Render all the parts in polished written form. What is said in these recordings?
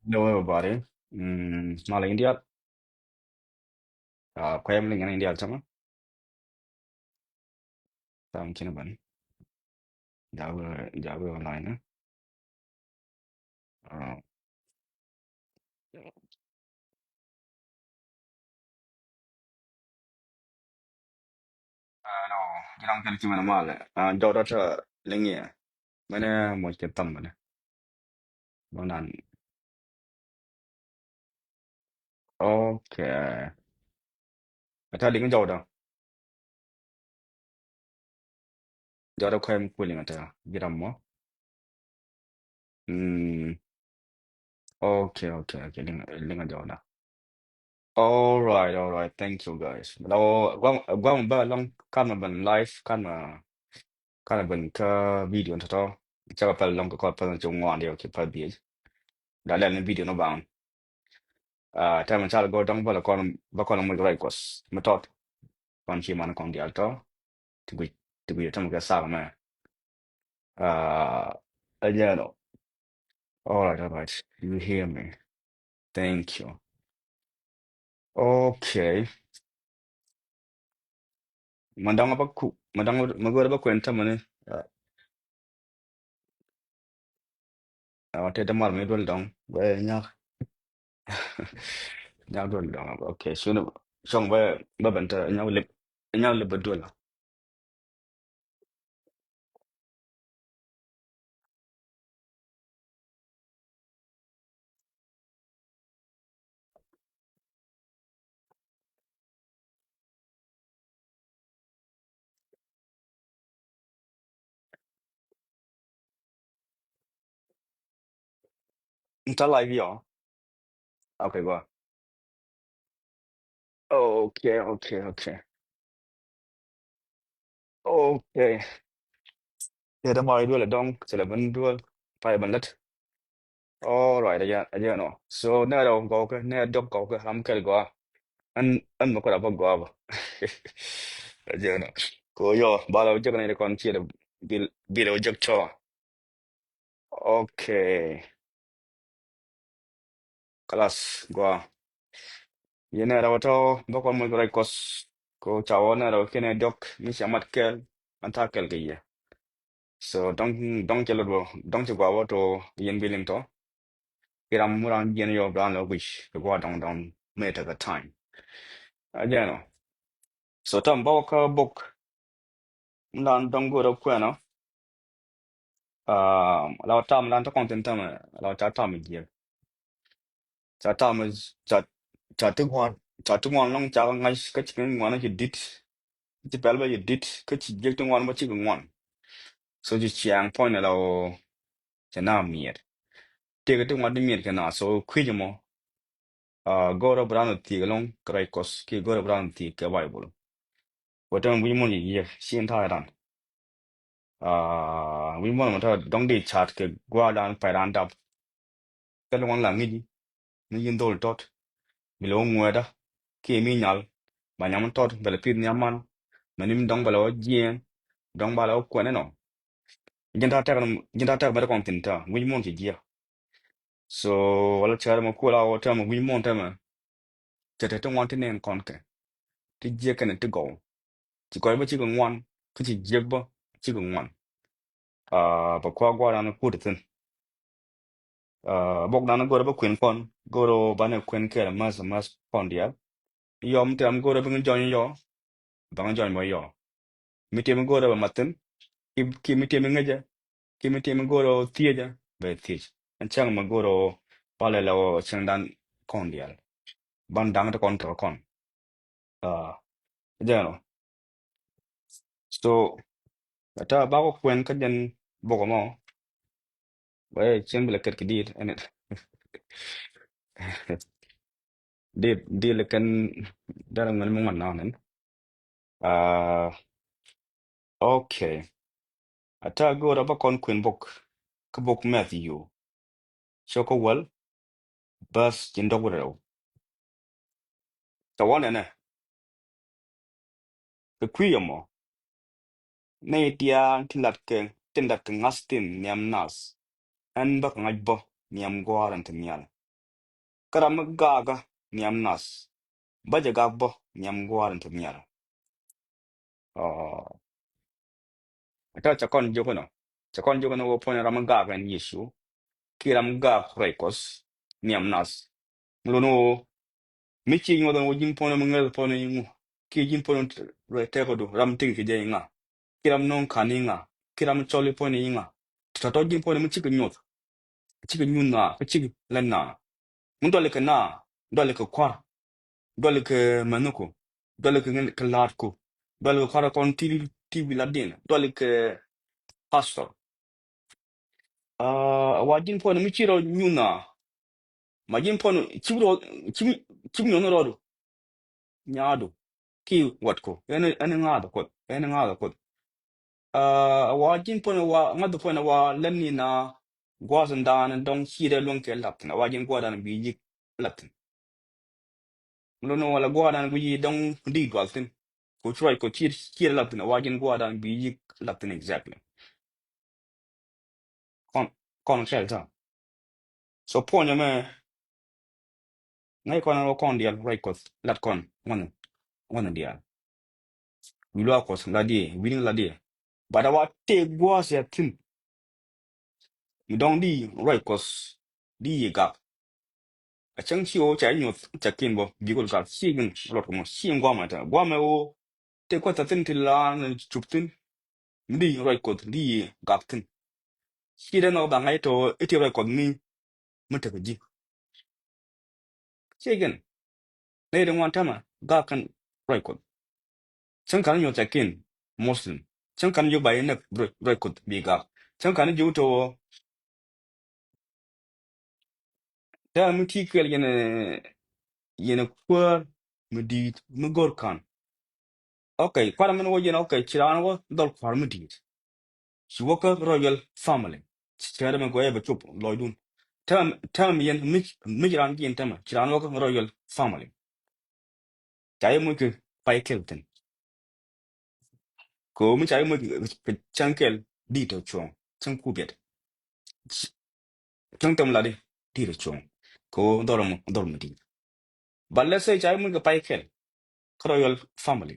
Hello everybody. Mala India. Kaya mling an India sama. Tam kina ban. Jabe online. Uh, no, jirang kali cuma nama le. Jauh dah lingi ya. Mana mau kita mana? Mana? Okay. Ada lingi jauh dah. Jauh dah kaya mukul lingi ada. Jiram mo. Hmm. Okay. Lingi jauh dah. Alright. Thank you guys. Lalu gua mbak long kan ban live kan ban ke video tu tau. Cakap pada long kau pada jungwan dia ke pada dia. Dah lain video no bang. Ta man sal go dong bala kon ba kon mo rai kos. Matot kon chi man kon dial to. Tu bi tam ga sa ma. Again. All right. You hear me? Thank you. Okay. Mandang apa ku? Mandang magora ba kwenta mane. Te da mal me dol dong. Ba nya. Nya dol dong. Okay. Sunu song ba banta nya lip ba dol. Nta live yo. Okay, go. Okay. Te da mal dol dong. Sela ban dol. Pa ban lat. All right, aja no. So na daw go ke na dog go ke ham ke go. An mo ko da go ba. Aja no. Ko yo ba la jag na kon chi da bil jag cho. Okay. Kelas go. Ye na daw to ba kon mo ko kos. Ko chawo na daw ke na dog ni chamat kel anta kel ke ye. So dong ke lo dong che go to yen biling to. Kiram murang yen yo bran lo wish. Go dong me take a time. Aja no. So tam ba ka book dan dong go ro kwanoเราtam dan to content tamเราจะtam jiจะtamจะจะทุกวันlongจะngai ka chi ngwan ji dit ji pel ba ji dit ka chi je to ngwan ba chi ngwan so ji chiang point làจะน่ามีดเด็กก็ต้องมาดีมีดกันนะ so คุยจมั้งgo ro bran ti ga long krai kos ki go ro bran ti ka bible 我这วิมลอีเสียนท่ารันวิมลมันถ้า dong di chat ke gwa dan pa ran dap ka long lang ni yin dol tot bilo ngweda ki mi nyal ba nyam tot bele pit nyaman manim dong balo jien dong balo kwene no jinta tek ba kon tinta wi mon ti jia so wala chara mo kula o ta mo wi mon ta ma tete to wan tinen kon ke ti jia kan ti go ti ko ba chi ko ngwan ki ti jia ba chi ko ngwan ba kwa gwa ran ku de tin bok dan go ba kwen kon go ro ba ne kwen ke mas pon dia yom tem go ro bin jon yo ba jon mo yo mi tem go ro ba matin ki mi tem ngaja ki mi tem go ro tieja be tiej an chang ma go ro pale la o chang dan kon dia ban dang to kon to kon uh no so ta ba ko kwen ka den bo ko mo ba chen bele ket ki dit en dit le kan daram ngal mo man nan uh okay ata go ro ba kon kwen bok ka bok Matthew so ko wal bas chin dog ro ta wan ne ka kwi mo nei tiang tilat ke tindat ke ngastin niam nas an bak ngaj bo niam gwaran tin nyal karam gaga niam nas baje gagbo niam gwaran to miara oh ta chakon jogono wo pone ram gaga ni yesu kiram gag rekos niam nas lono michi ngodon wojin pone mungal pone yingu ki jin pone re tekodo ram ting ki je nga kiram non kaninga kiram choli pone yinga to jin pone mu chiki nyot chiki nyuna chiki lenna mun dole ka na dole ka kwar dole ka manuko dole ka ngel ka latko dole ka kwara kon tv ladin dole ka pastor wajin pone mu chiro nyuna majin pone chibro chimi nyono rodo nyado ki watko ene ngado ko wajin pone wa ngado pone wa lemni na gwazan dan don hire lonke latin wajin gwadan biji latin lono wala gwadan biji don di dwaltin ko try ko hire latin wajin gwadan biji latin exactly kon kon shelta so pone me ngai kon ro kon dial right ko lat kon wan dial wilo ko ladi winin ladi bada wa te gwas ya tin you don't di right ko di ga a chang chi o cha nyu cha kin bo bi ko ka si gin lot ko mo si ngwa ma ta gwa me o te ko ta tin til la na chup tin di right ko di ga tin si de no ba ngai to iti right ko ni mo ta ji si gin le de wan ta ma ga kan right ko chang kan nyu cha kin muslim chang kan yu ba yin right ko bi ga chang kan ju to ta mu ti kel yen ko mu di mu gor kan okay para men wo yen okay chiran wo dol kwar mu di she woke up royal family chara men ko ebe chup loidun tam yen mi ran yen tam chiran woke royal family chai mu ke pai kelten ko mi chai mu ke chankel di to chong chang ku bet chang tam la di to chong ko dorom di balle se chai mu ke pai kel royal family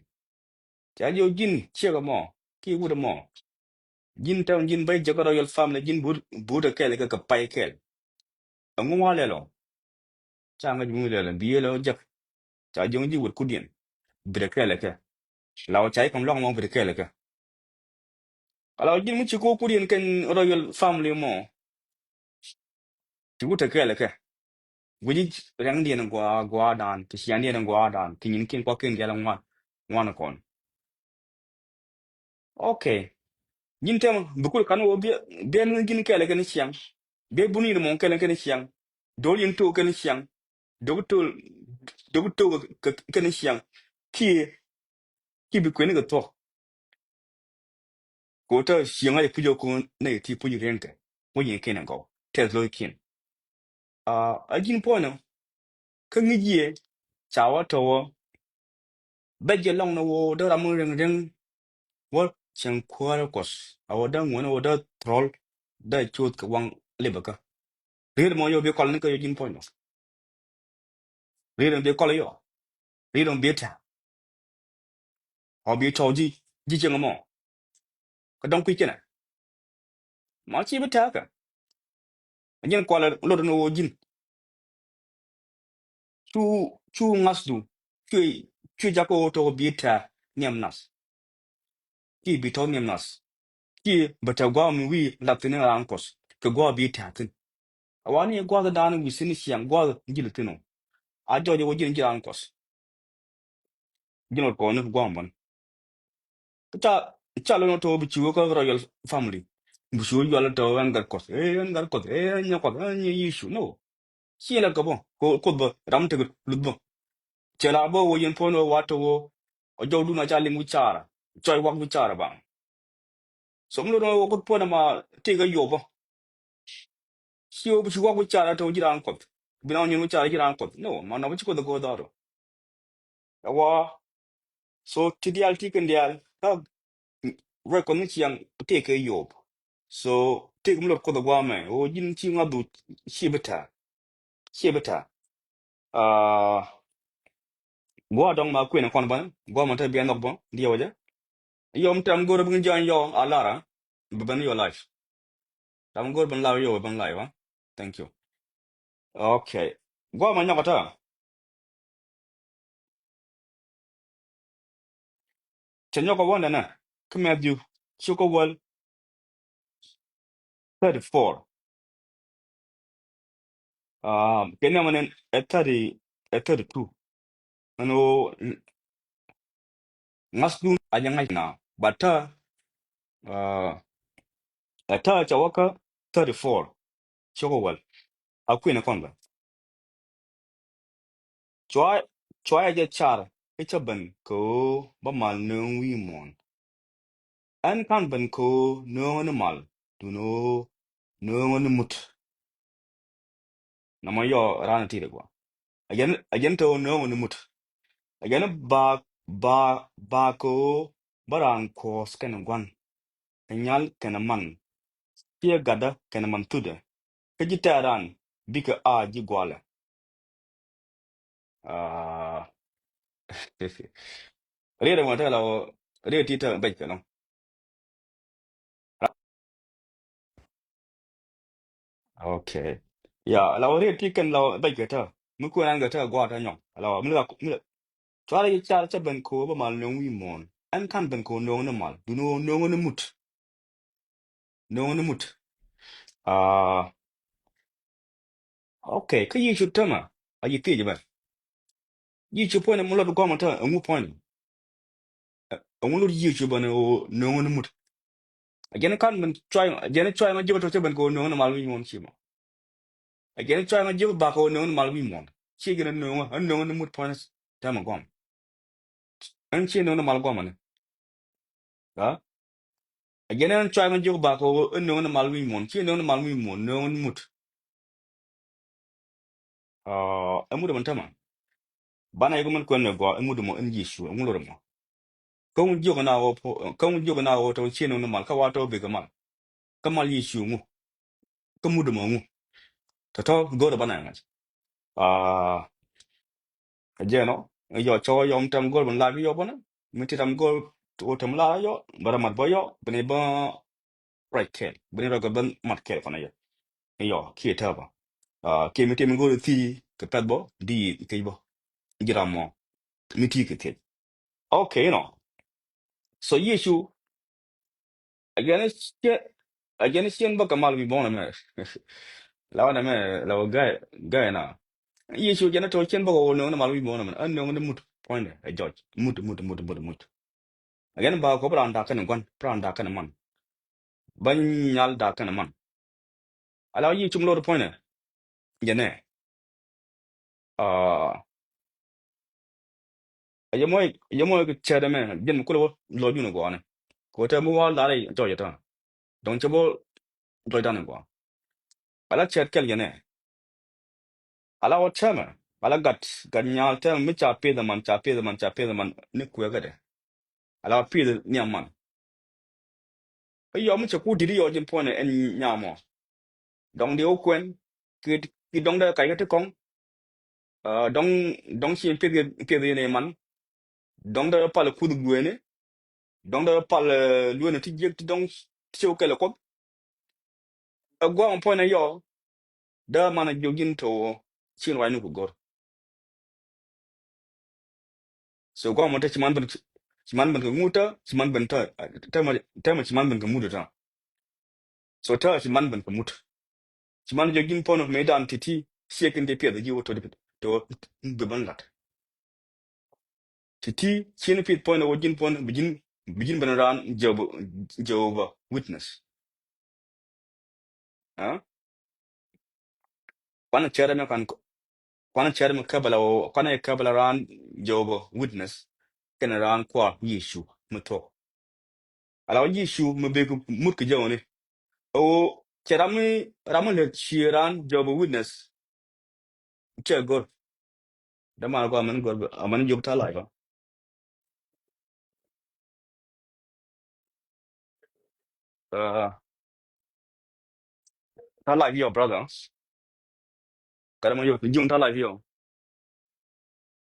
chai yo jin che ga mo ki wu de mo jin tam jin bai je royal family jin bu de kel ke pai kel ngu wa le lo chang ga mu le bi lo jak cha jong ji wut ku dien bida kele ke law chai kom long mo bida kele ke alaw jin mu ci ko ku dien ken royal family mo ci wuta kele ke wuji rang dien gwa dan ti sian dien gwa dan ti nyin kin ko ken gela ngwan kon okay jin tem bukul kan wo be nu jin kele ke ni siang be buni mo kele ke ni siang dol yin to ke ni siang dogutul dogutul ke ni siang ki ki bi ko ni ga to ko ta siang ai pu jo ko ne ti pu yu ren ke wo yin ken ngo te lo kin a jin po no ka ngi ye cha wa to wo be je long no wo da ram reng reng wo chen kwa kos a wo da ngwan wo da troll da chut ka wang le ba ka ri mo yo be kol ni ka yo jin po no ri be kol yo ri be ta ho be cho ji chen mo ka dong quy chen ma chi be ta ka nyen kwa lo no wo jin chu ngas du chu chu ja ko to be ta niam nas ki bi to niam nas ki bata gwa mi wi latin rankos ka gwa bi ta tin awani gwa da dan wi sin siam gwa jil tino a joje wo jin rankos jino ko ne gwa mon ta cha lo no to bi chiwo ko royal family bu shu yo la to an gar kos an gar kos nya ko nya yishu no chi la ko bo ko bo ram te lu bo che la bo wo yin pono wa to wo o jo du na cha ling wi chara choi wak wi chara ba som lo no ko po na ma te ga yo bo siêu bu chuwa ku chara to jiran kot bina nyu chara jiran kot no ma na bu ko do go daro wa so tidial tikendial ka recognition chiang te ke yob so te kumlo ko do gwa me o jin chi ngadu shibeta shibeta uh go dong ma queen kon ban go ma ta bien nok bon dia waja yom tam go bun join yo alara ban your life tam go ban la yo ban live thank you okay go ma nyakata chenyo ko wonda na come at you chuko wal 34 kenya manen at 32 ano ngasdu anyanga na bata uh ata chawaka 34 chuko wal akwina konba chwa chwa ya char ke ban ko ba mal nung wi mon an kan ban ko no no mal tu no no no mut na ma yo rana tire gwa again to no no mut again ba ko baran ko sken gwan nyal kana man tie gada kana man tude ke jitaran bika a ji gwala ah rere mo ta lawo rere tita bai kana okay ya lawo rere tikan lawo bai ka ta mu ko nan ga ta gwa ta nyong lawo mu chwala yi chal cha ben ko ba mal no wi mon an kan ben ko no no mal du no no no mut no no mut ah okay ka yi chu tama a yi ti ba yi chu point mo lo ko ma ta ngu point ngu lo yi chu ba no no no mut again kan ben try ma jiba to cha ben ko no no mal wi mon chi mo again try ma jiba ba ko no no mal wi mon chi gina no no mut point ta ma gom an chi no no mal gom ne ha again an try ma jiba ba ko no no mal wi mon chi no no mal wi mon no no mut amuda man tama bana yugo man kwen go amuda mo ngi shu amulo mo ko un jogo na wo ko un jogo na wo to chino no mal ka wa to be ka mal ka mal yi shu mu ka muda mo mu to go da bana ngai ah je no yo cho yo tam go ban la yo bana mi ti tam go to tam la yo bara mat bo yo bene ba right ke bene ro go ban mat ke fana yo ki ta ba ke mi te mi go ti ka pet bo di ke bo gira mo mi ti ke te okay no so yeshu against against yen ba kamal bi bona me lawa na me lawa gay na yeshu jana to chen ba ko no na mal bi bona me an no na mut point a judge mut again ba ko branda kan gon branda kan man ban nyal da kan man ala yi chum lo point jene ah ayemoy ko chede me jen ko lo ju no go ne ko te mu wa la ri to yeta don chebo do dan go ala chet kel jene ala wo chama ala gat nyal te mi cha pe da man ni ku ga de ala pe da ni man e yo mi che ku di yo jin pone en nya mo dong de o kwen ki dong da kai ga te kong dong dong chi pe de ne man dong da pa le ku du ne dong da pa le lu ne ti je ti dong ti o ke le ko gwa on pone yo da man a jogin to chin wa ni ku gor so gwa mo te chi man ban ka nguta chi man ban ta ma chi man ban ka mu da so ta chi man ban ka mut chi man jogin pono me dan titi shekin de pia de jiwo to be ban lat titi chin pit pono wogin pono bijin ban ran job witness ah kwana chere me kan kwana chere me kabala o kwana kabala ran job witness ken ran kwa yishu muto ala yishu me be ku mut ke jawne o cerami ramale chiran job witness che gor da man ko man gor man job ta live ta live your brother kada man yo jung ta live yo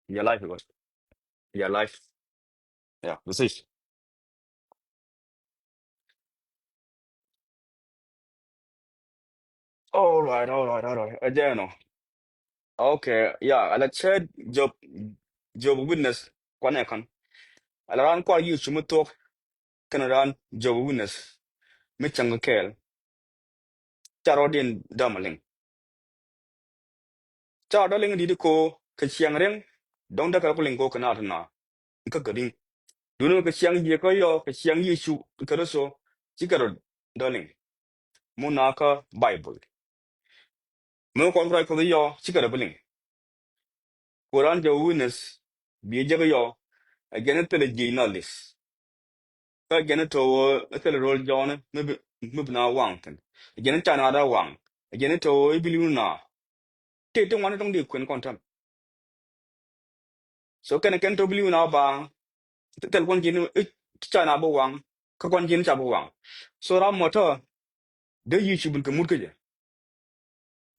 your life was your life. Yeah, this is. All right. Again, okay, yeah, let's say job witness kwane kan. Alaran kwa yu chumutok kanaran job witness michang kel charodin damaling. Charodaling didiko kachyang ring don't da kakuling go kanatana. Kakaring. Duno kachyang ye ko kachyang yishu karaso chikarod darling. Munaka Bible. Mo kon right ko yo chikarabaling. Quran job witness bi jaga yo again tele jinalis. Ka gene to tele rol jona maybe na wang tan gene chana da wang gene to ibilu na te wana tong di kwen kontam so ken to bilu na ba tel kon gene chana bo wang ka kon gene cha bo wang so ra moto de yi chi bun ke mur ke je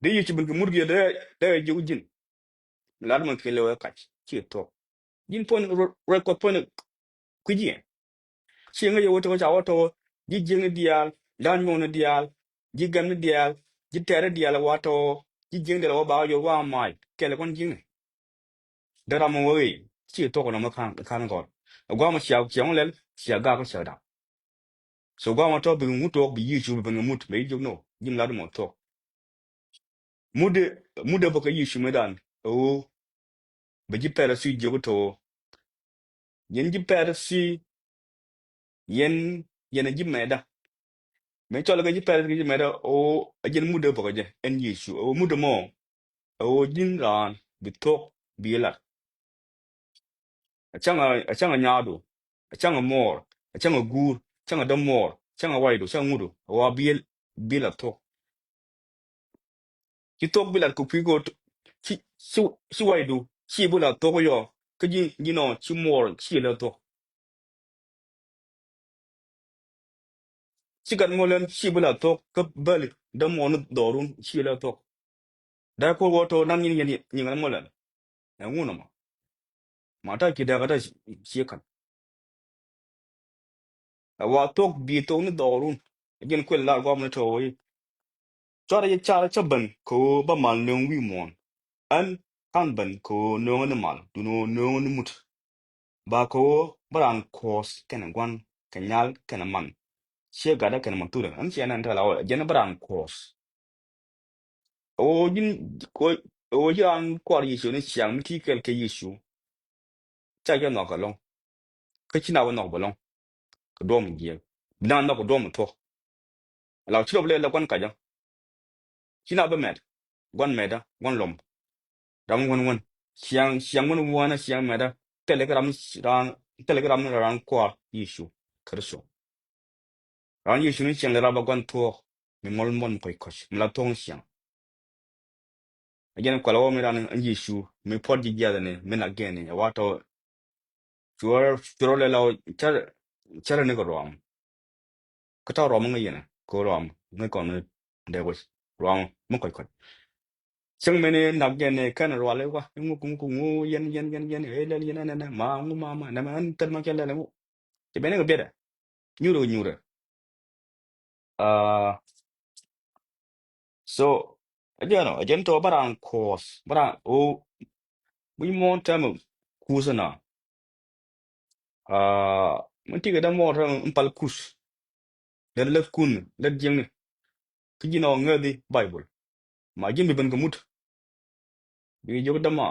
de yi chi bun ke mur ge de ju jin la mo ke le ka chi to yin pon ro ko pon ku ji chi nga yo to cha wa to ji jing dial dan mo na dial ji gam na dial ji tere dial wa to ji jing de wa ba yo wa mai ke le kon jing de ra mo we chi to ko na ma kan ko gwa ma xiao xiao le xia ga ko xia da so gwa ma to bi mu to bi yi chu bi mu to me ju no jim la mo to mu de bo ka yi chu me dan o bi ji pere si je ko to yen ji pere si yen yen ji me da me cho la ga ji pere ji me da o jen mu de bo ka je en yi chu o mu de mo o jin ran bi to bi la a changa nyado a changa mor a changa gur changa da mor changa waido changa ngudo wa bi la to ki tok bi la ku pi go chi waido chi bu la to ko yo ka ji no chi mor chi la to chi gan mo len chi bu la to ka bali da mo no dorun chi la to da ko wo to nan yin yin yin mo len na nguno ma ta ki da ga da chi kan wa tok bi to no dorun gen ko la go mo to yi cho da ye cha cha ban ko ba man lung wi mon an kan ban ko no no mal du no no mut ba ko baran kos ken gwan kenyal ken man che gada ken man tura an che nan ta la jen baran kos o jin ko o jan ko ri shu ni xiang mi ti kel ke yi shu cha ge no ka long ke china wa no ba long ko dom ge dan no ko dom to la chi lo le la kwan ka jang china ba met gwan meda gwan lom ram gwan gwan xiang gwan wana xiang meda telegram ran telegram ran ko yi shu kar shu ran yi shu ni xiang le ra ba gwan to mi mol mon ko ko mi la tong xiang again kwa lawo mi ran an yi shu mi pod ji ya ne mi na gen ne wato chuo le lawo char ne ko rom ko ta rom ngi ne ko rom ne ko ne de wo rom mo ko ko chang me ne na gen ne kan ro le wa ngu yen le yen na ma na ma an tan ma ke le mu ti be ne ko be da nyuro ah so again no again to barang course barang o we mon tam kusana mun tiga da mo ran pal kus da le kun le jeng ne ki no ngadi bible ma jin bi ban ko mut bi jo da ma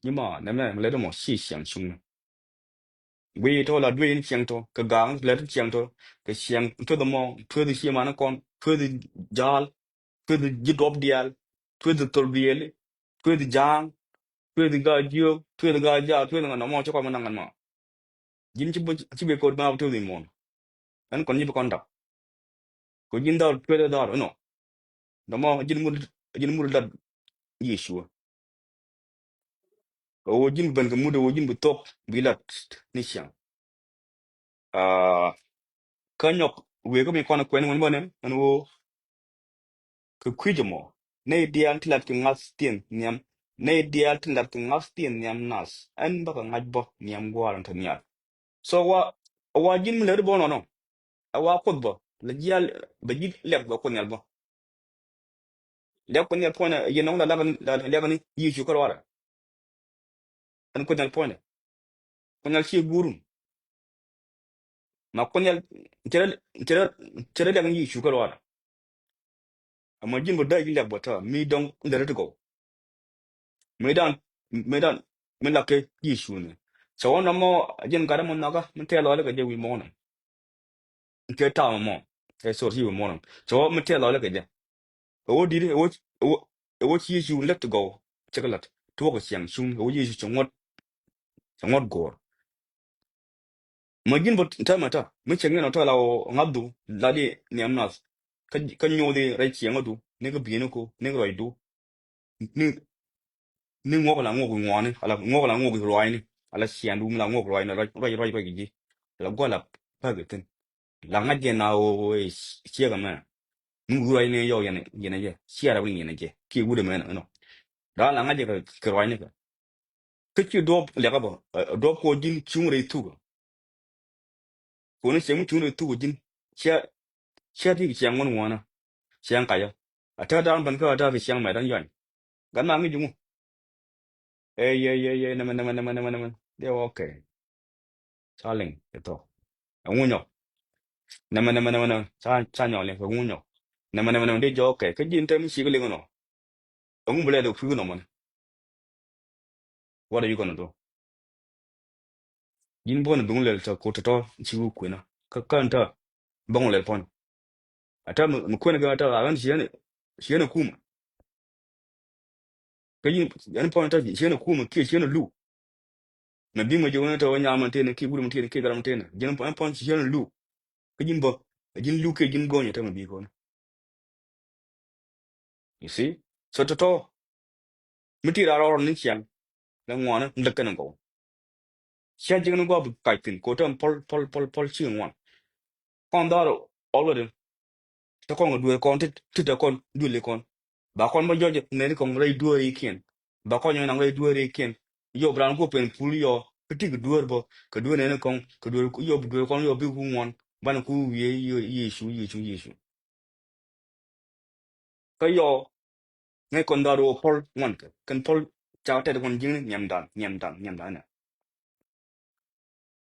ni ma na me le da mo si xiang chung we to la dwe xiang to ka gang le xiang to ka xiang to da mo to di xi ma na kon to di jal to di jidop dial to di tol biel to di jang to di ga jio to di ga ja to di na mo cho ko ma nangan ma jin ci be ko ma to di mo an kon ni be kon da ko jin da to da no da mo jin mu da Yeshua o jin ban ga muda o jin bu top bilat ni siang ah kanyok we ko mi kono kwen mon bonen an wo ko kwijamo ne dian tilat ki ngas tien nyam ne dial tin dat ngas tin nyam nas en ba ka ngaj bo nyam gwaran tan ya so wa jin mi le bo no no wa ko bo le dial ba jit le ba ko nyal bo le ko nyal point ye no la ni yi ju ko wara an ko nyal point ko nyal ci gurun ma ko nyal tere tere tere le yi ju ko wara amma jin bo da yi le bo ta mi don le to go medan me la ke yi ju ne so no mo jin ga mo na ga mun te lo le ga je wi mo no ke ta mo ke so ri mo no so mun te lo le ga je wo di wo chi ju let to go chakalat to ko siang chung wo yi ju ngot gor ma gin bot ta mata mun chen no to la ngadu la di ni amnas ka nyo de rai chi ngadu ne ga bi ne ko ne ga du ni ni ngo la ngo ngo ni ala ngo la ngo roi ni ala sian du la ngo roi na rai gi la go la pa ga ten la nga je na o chi ga ma mu roi ne yo ya ne ye sia ra ni ne je ki gu de me no da la nga je ka roi ni ka chi do le ga bo do ko jin chung re tu ko ne sem chung re tu jin chia thì chiang ngon ngona chiang kaya ata dan ban ka ata fi chiang mai dan yuan gan ma ngi jungu ye na man de okay chaling to ngu nyo na man cha nyo le ngu nyo na man de jo okay ka jin tem shi ga le ngono ngu bule do fu no man what are you gonna do jin bon dung le ta ko to chi ku ku na ka kan ta bong le pon ata mu ku na ga ta ga shi ne ku ma ka jin yan pon ta shi ne ku ma ki shi ne lu na bi ma jona to nya man tene ki buru man tene ki garam tene jin pon ci hen lu ke jin bo jin lu ke jin gonya ta ma bi ko you see so to mi ti ra ro ni chen la ngwana ndak kan go chen jin go bu kai tin ko tam pol chi ngwan kon da ro already to kon du kon ti to kon du le kon ba kon ma joje ne kon rai du ri ken ba kon na rai du ri ken yo bran ko pen pul yo ti ga du bo ka du ne kon ka du yo du kon yo bi ku ngwan ban ku ye Yesu ka yo ngay kon da ro pol ngon ka kan pol cha te kon jing nyam dan na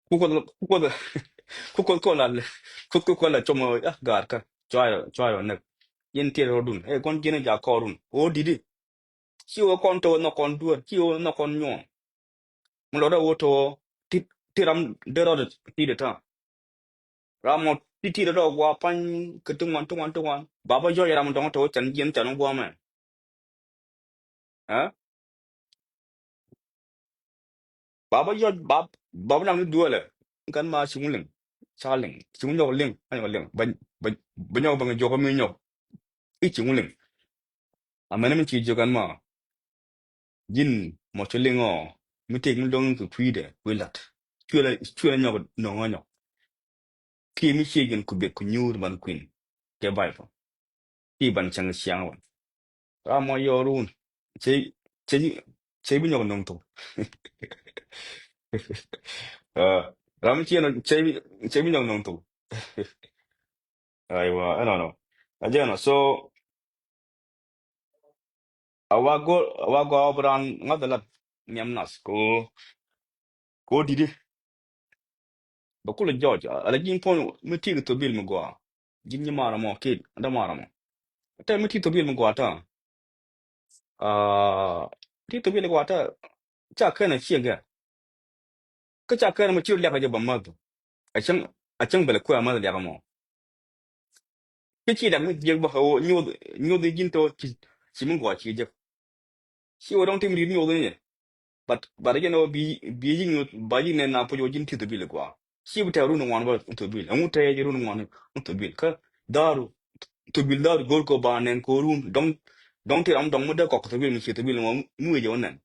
ku ko ko la ko la chomo gar ka chwa na yen te ro dun e kon jine ja ko run o didi chi o kon to no kon du chi o no kon nyo mo lo da o to ti ram de ro ti de ta ramo ti de ro wa pan ka tung wan ba ba yo ya ram dong to chan yen chan gwa ma ha ba ba yo ba nang du le kan ma chung ling cha ling chung yo ling ai ma ling ban yo ban jo ko mi nyo i chung ling a ma na mi chi jo kan ma jin mo che ling o mi te ng dong ku pui de wi lat chue la nyo no nyo ki mi chi gen ku be ku nyu ban queen ke bai fo ki ban chang xiang wa ra mo yo run che che che bi nyo nong to ra mi chi no che bi nyo nong to ai wa I don't know again so awago abran ngadalat nyamnas ko didi bakula George ala jin pon miti to bil mugwa jin ni mara mo kid da mara mo ta miti to bil mugwa ta ti to bil mugwa ta cha kana chiga ka cha kana mo chiu le ka je bamma to a chang bele ko ma da mo ki chi da mu je ba ho nyu de jin to chi mugwa chi je chi wo dong tim ri nyu de but again no bi yin ba yin na po jin ti to bil kwa si bu ta ru no wan ba to bil amu ta ye ru no wan to bil ka daru to bil daru gor ko ba nen ko ru dong ti am dong mu da ko to bil mi to bil mo mu ye wonan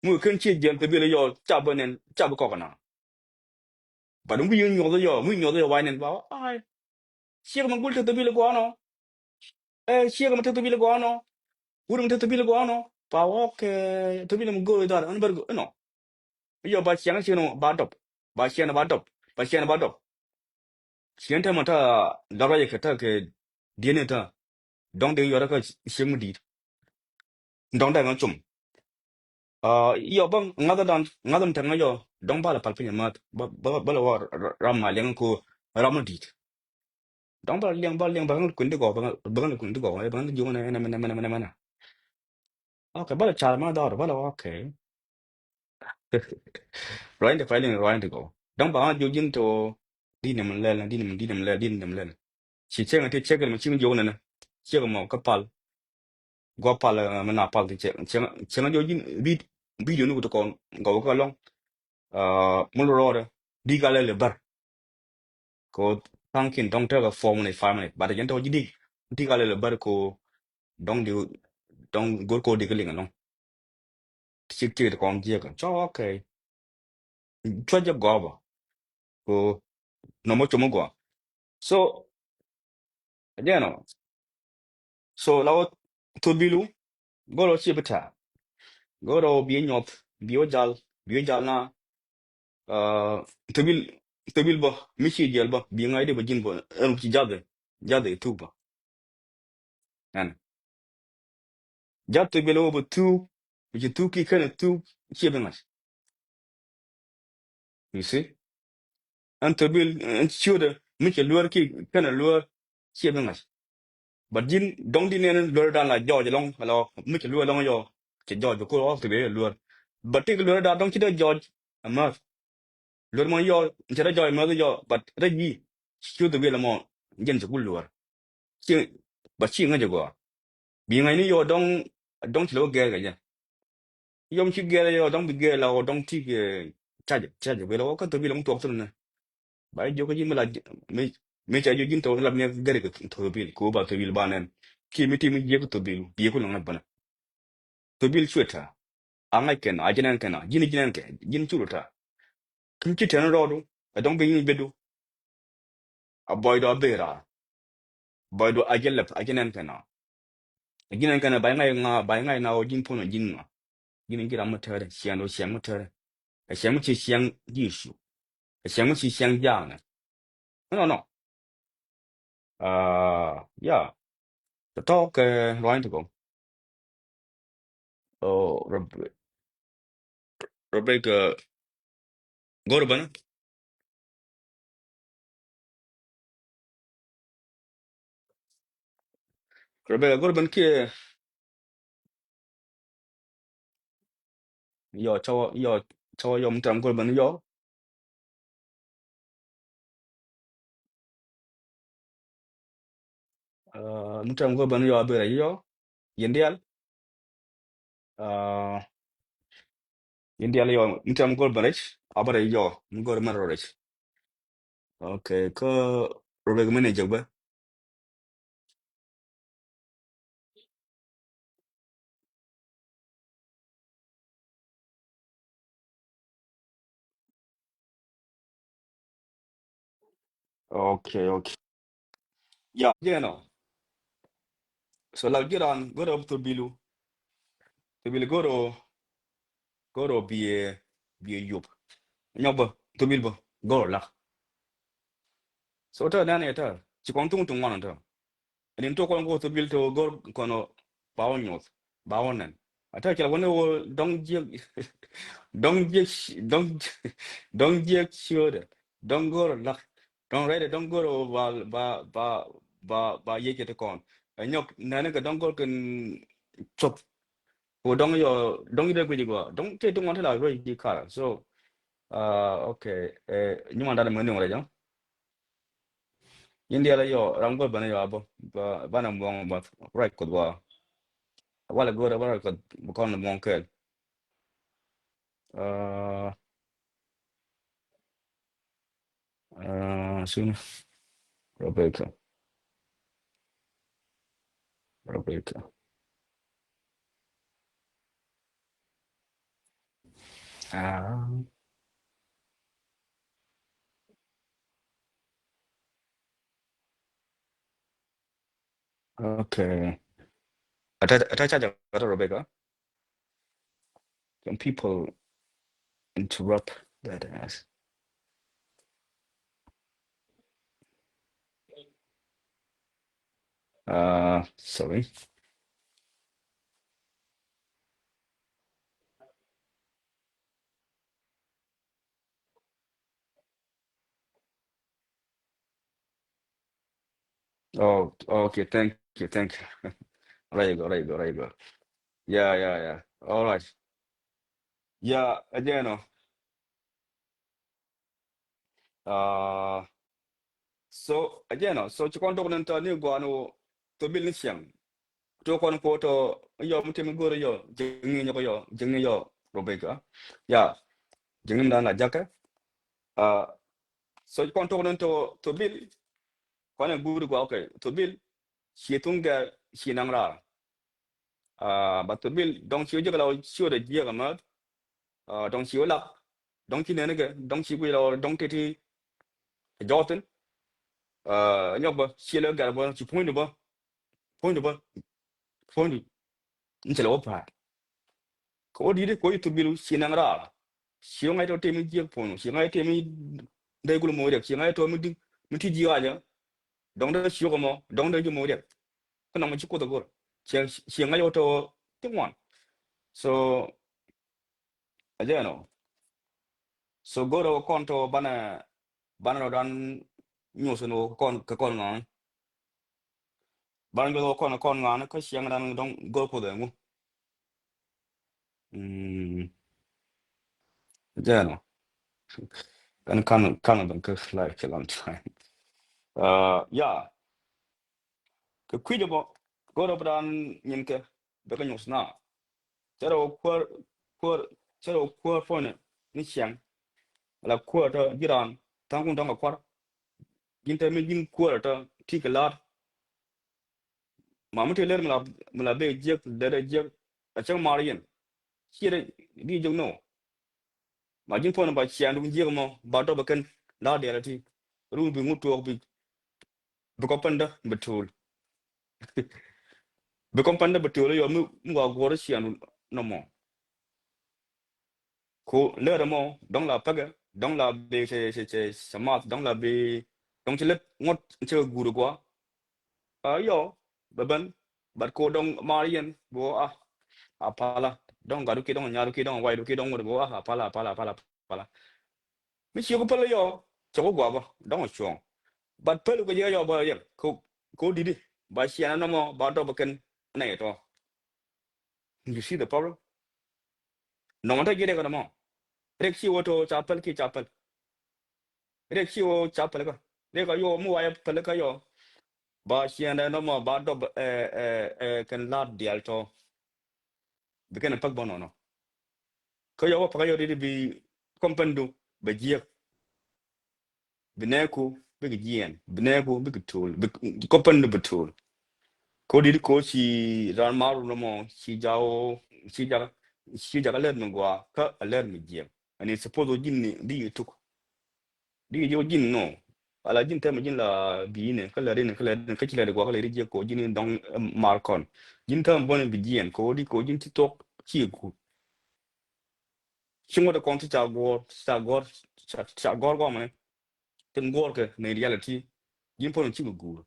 mu kan chi jem to bil yo cha ba nen cha ba ko na ba dum yin yo yo mu yo yo wa nen ba ai si ko man gul to bil ko no si ko man to bil ko no uru to bil ko no pa okay to bi nam go da an bar go no yo ba chiang chi no ba dop ba chiang ba dop ba chiang ba dop chiang ta ma ta da ra ye ka ta ke dien ta dong de yo ra ka chiang mu di dong da ngam chum yo bang ngadan ta ngayo dong ba la pal pinya mat ba la war ram ma leng ko ram di dong ba ngal kun de go ba ngal kun de go ba ngal ju na okay ba la cha ma da ba la okay rồi thì phải lên rồi thì có đóng bảo vô dinh to đi nằm lên đi nằm lên chỉ chơi cái chơi cái mà chim vô này nè chơi cái màu cái pal gua pal mà nạp pal thì chơi nó vô dinh video nó tụi con gấu cái long mua rồi đi cái lên bờ có thằng kia đóng theo cái form này farm này bà đã nhận thôi đi cái lên bờ có đóng điều đóng gối cô đi cái liền long chơi chơi tụi con chơi cái cho ok cho cho gõ vào có nó mới cho mới gõ so yeah no so lao tôi bilu goro chi bata goro bi nyop bi jal na tabil tabil ba mi chi jal ba bi ngai de ba jin ba ci jade tu ba an jat tabil ba tu bi tu ki kana tu chi ba ngas you see an tabil an chuda mi chi luar ki kana luar chi ba ngas ba jin dong di ne luar da la jo long lo mi chi luar long yo ci jo ko off tabil luar ba ti luar da dong ci da jo amma luar mo yo ci da jo ma yo but da yi chu tabil mo jen ci luar chi ba chi nga jago bi ngai ni yo dong chi lo ge ga ya yom chi ge yo dong bi ge la o dong ti ge cha je be lo ka to bi long to to na ba jo ko jin mala me me cha jo jin to la ne gare ko to bi ko ba to bi ba nen ki mi ti mi je ko to bi ko na bana to bi chweta anga ken a jenen ken a jinen ke jin churuta kim chi ten ro do dong bi ni be do a boy do be ra boy do a jelep a jenen ken ba ngai na o jin po no jin jin gira mutare xiang do xiang mutare xiang mu chi xiang艺术xiang mu chi xiang样呢no no yeah the talk right to go oh Rebecca Gorban Rebecca Gorban ki yo yo mutam Gorban yo mutam Gorban yo be yo yendial uh yendial yo mutam Gorban rich abare yo Gorban rich okay ko Rebecca manager ba okay yeah no so la get on go up to bilu goro bi yup nyoba to bilbo goro la so ta na ne ta ci kon tung wana ta nin to kon go to bil to gor kono bawon nyot bawon nan ata kala wona wo dong je dong dong je sure dong goro la dong rede dong goro ba yeke te kon nyok na ne ka dong gor kan chop ko dong yo dong ide ko digo dong te tung wana la ro di kara so okay nyuma da mo ne wala jam India la yo rango bana yo abo bana mo ba right ko wa wala go wala ko kon mo kel uh soon Rebecca Rebecca ah okay ata cha ja Rebecca Can people interrupt that ass? Sorry. Oh, okay. Thank you. Thank you. There you go. There you go. There you go. Yeah, yeah, yeah. All right. Yeah, again, uh, so again, so ci kon to nan ta ni gwano to bil ni siang. To kon ko to yo mutem go yo, jengi nyoko yo, jengi yo robeka. Yeah, jengi dan la jaka. Uh, so ci kon to nan to bil kwana guru gwa okay. To bil shi tunga shi nang ra. But to bil dong chi jo la chi de ji ga ma. Dong chi la. Dong chi ne ga dong chi wi lo dong ti ti jotin. Nyok ba chi le ga ba chi point ba point ni chelo pa ko di de ko itu bilu sinang ra si ngai to temi je pono si ngai temi dai gulu mo de si ngai to mi ti ji wa ja dong de si ko mo dong de ju mo de ko na mo chi ko to go si ngai yo to ti mon so aja no so go ro kon to bana no dan nyu so no kon ka kon ngon ban go kon ngon ko si ngai dan dong go ko de mu aja no kan ban ka like a long time yeah. Cái quy định bộ có đâu bạn nhìn cái bé cái nhung na chả đâu qua chả đâu qua phone này ní chẳng là qua đó Iran thằng cũng đang ở qua nhìn thấy mình nhìn qua đó thì cái lát mà mình thấy lên mà là bé giặc để giặc ở trong Marian khi đấy đi giống nó mà nhìn phone bà chàng đúng giặc mà bà đó bà cần lát để là thì rồi bị ngút tuộc bị có panda betul bị có panda betul rồi mình vào qua đó chàng nó mà ko le mo dong la paga dong la be se samat dong la be dong chilet ngot che guru kwa yo baban bat ko dong marian bo apala dong garu ki dong nyaru ki dong wai du ki dong bo apala mi chi ko pala yo cho gwa ba dong chuong bat pelu ko yo ba yo ko didi ba siana no mo ba do ba ken nei to you see the problem no mata gide ko mo rek chi woto chapel ki chapel rek chi wo chapel ko rek yo mu wa pele ka yo ba sianda no mo ba do kan la dialto be kan pak bono no ko yo pa yo di bi kompandu be jiek bineku be gien bineku be tul be kompandu be tul ko di ko si ran maru no mo si jao si jaga ler no gwa ka ler mi jiek ani suppose jinni di tuk di yo jin no ala jin tema jin la bi ne kala rin kala rin ka chila de gwa kala ri je ko jin dong markon jin tam bon bi jien ko di ko jin ti tok chi ku chingo de kon ti cha gor go man tin gor ke ne reality jin pon chi gu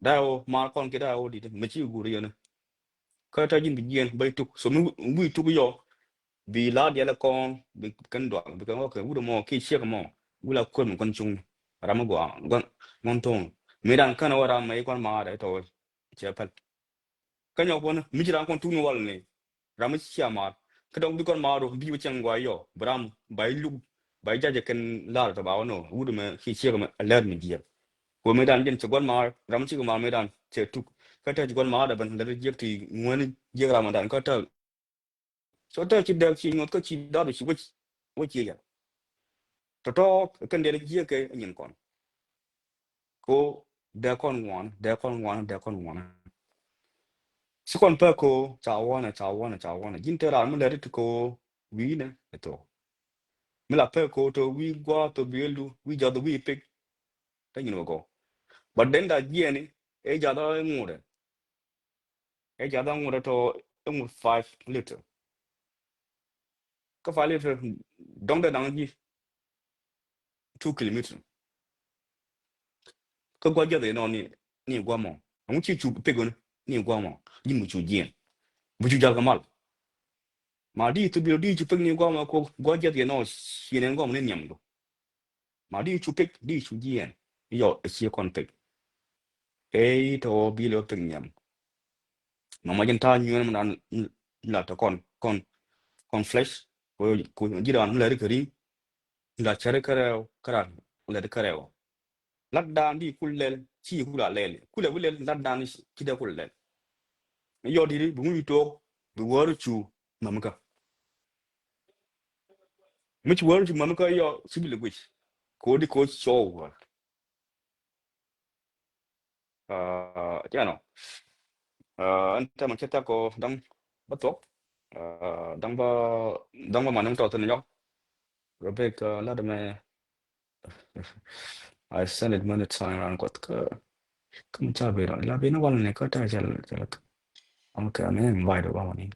da o markon ke da o di me chi gu ri ne ka ta jin bi jien bai tuk so mu tuk yo bi la dia la kon bi kan do bi kan ko wu mo ki che ko mo wu la ko mo kon chung ram go gon tong me dan kan wara mai kon ma da to che pal kan yo kon mi jiran kon tu no wal ne ram chi ma ka dong bi kon ma ro bi chang gwa yo bram bai lu bai ja je kan la ta ba no wu me ki che ko la mi dia ko me dan jen che gon ma ram chi ko ma me dan che tu ka ta gon ma da ban da je ti ngwen je ram dan ka ta so ta chi da chi ngot ko chi da chi wo chi ya to kan de je ke nyin kon ko da kon won si kon pa ko cha wana jin te ra mu le ri ko wi ne to mi la pa ko to wi gwa to bi lu wi ja do wi pe ta nyin ko but then da je ni e ja da ngure e ja da ngure to 5 liter ka fali fe dong da dang ji 2 kilometer ka gwa ja de no ni gwa mo mu chi chu pe gon ni gwa mo ni mu chu jien bu chu ja ka mal ma di tu bi di chu pe ni gwa mo ko gwa ja de no si ne gwa mo ne nyam do ma di chu pe di chu jien yo chi kon pe e to bi lo pe nyam ma ma jen ta nyu na la ta kon flesh ko ji da la ri kari la chere kara la de kare lakdan di kullel ci kula lele kula wulel lakdan ci da kullel yo di bu mu to bu waru chu mamaka mu ci waru chu mamaka yo sibil gwich ko di ko so no anta man cheta ko dang batok dang ba manang to tan yo robek la de me I send it many time around got ka kam cha be la be no wal ne ka ta chal chal am ka me invite ba mani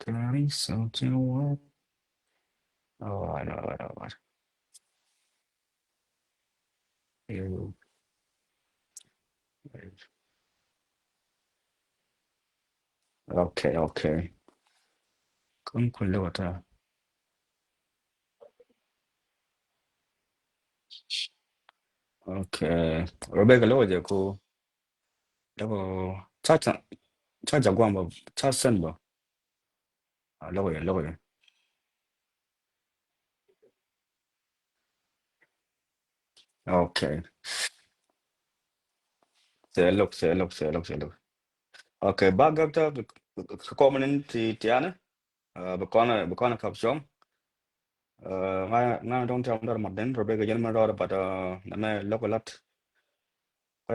Kari so jawa I know. You- Okay. Con quello guarda. Okay. Rebecca lo je ko lo cha gwa ba cha sen ba. Lo ye. Okay. Se look. Okay, bagak ta ko manen ti ana. Ba kona kap shom. Nga don't tell ndar maden Rebecca jen ma ro ba na me lo ko lat.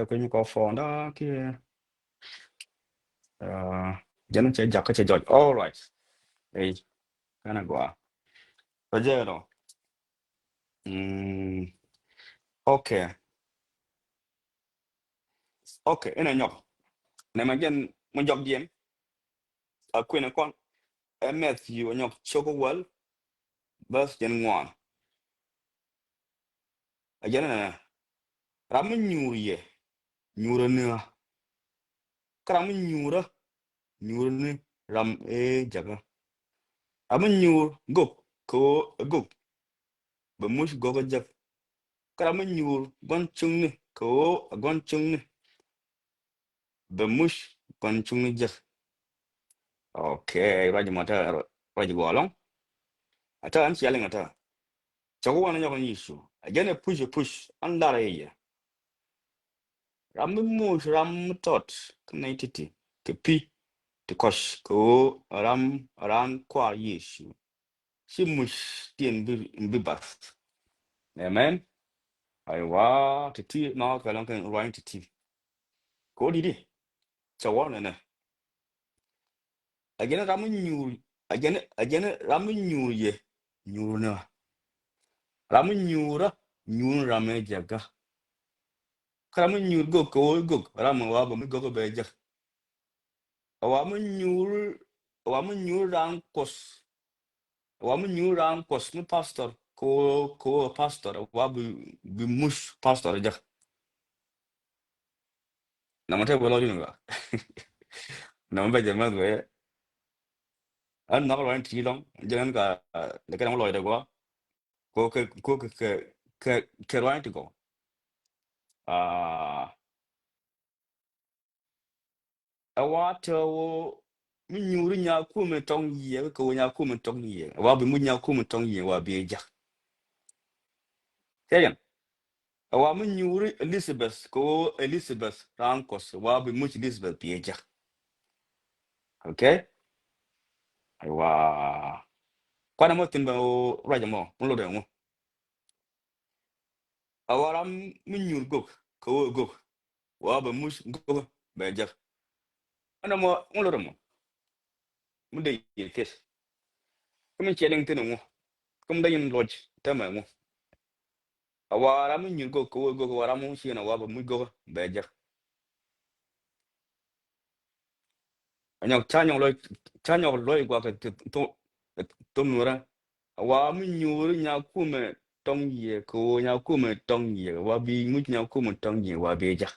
Ko ni ko fo nda ki jen che jakka che joj. All right. Hey, kana gwa. Ba je no. Mm, okay. Okay, ina nyok. Ne ma gen mo jok diem a kwena kon Matthew nyok choko wal bas jen ngwan. A jen na ram nyur ye. Nyura ne kram nyura ne ram jaga. Am nyur gok ko gok ba mush gogo jak. Kram nyur gon chung ne ko gon chung ne ba mush gon chung ne jak. Okay, raja mata raja golong. Ata an sialing ata. Choko wana nyok yisu. A jen push an lara ye. Ram tot kna titi ke pi te kosh ko ram kwa yesu si mush tien bi bast amen ai wa titi no ka lan kan right titi ko di chawa na na agena ram nyu agena ram nyu ye nyu na ram nyura nyu ram jaga ram nyu go ram wa ba mi go be ja wa mu nyu ran kos wa mu nyu ran kos mu pastor ko pastor wa bi mush pastor ja na mate bo lo yun ga na mbe je ma we an na lo ti long je an ga le ka lo de go ke ro ti go a wa to mu nyu ru nya ku me tong ye ko nya ku me tong ye wa bi mu nya ku me tong ye wa bi ja ke wa mu nyu ru Elizabeth ko Elizabeth ran kos wa bi mu Elizabeth bi ja okay wa kwana mo tin ba o raja mo lo de mo awaram min nyur gok ko gok wa ba mus gok ba jak ana mo lo mo mu de kes ko min cheleng tin mo kum da yin lodge ta mai mu awara mun yin go wara mun shi na wa ba mu go be ja anyok chanyo loy gwa ka to nura wa mun nyuru nya kume tong ye ko nya kume tong ye wa bi mu nya kume tong ye wa be ja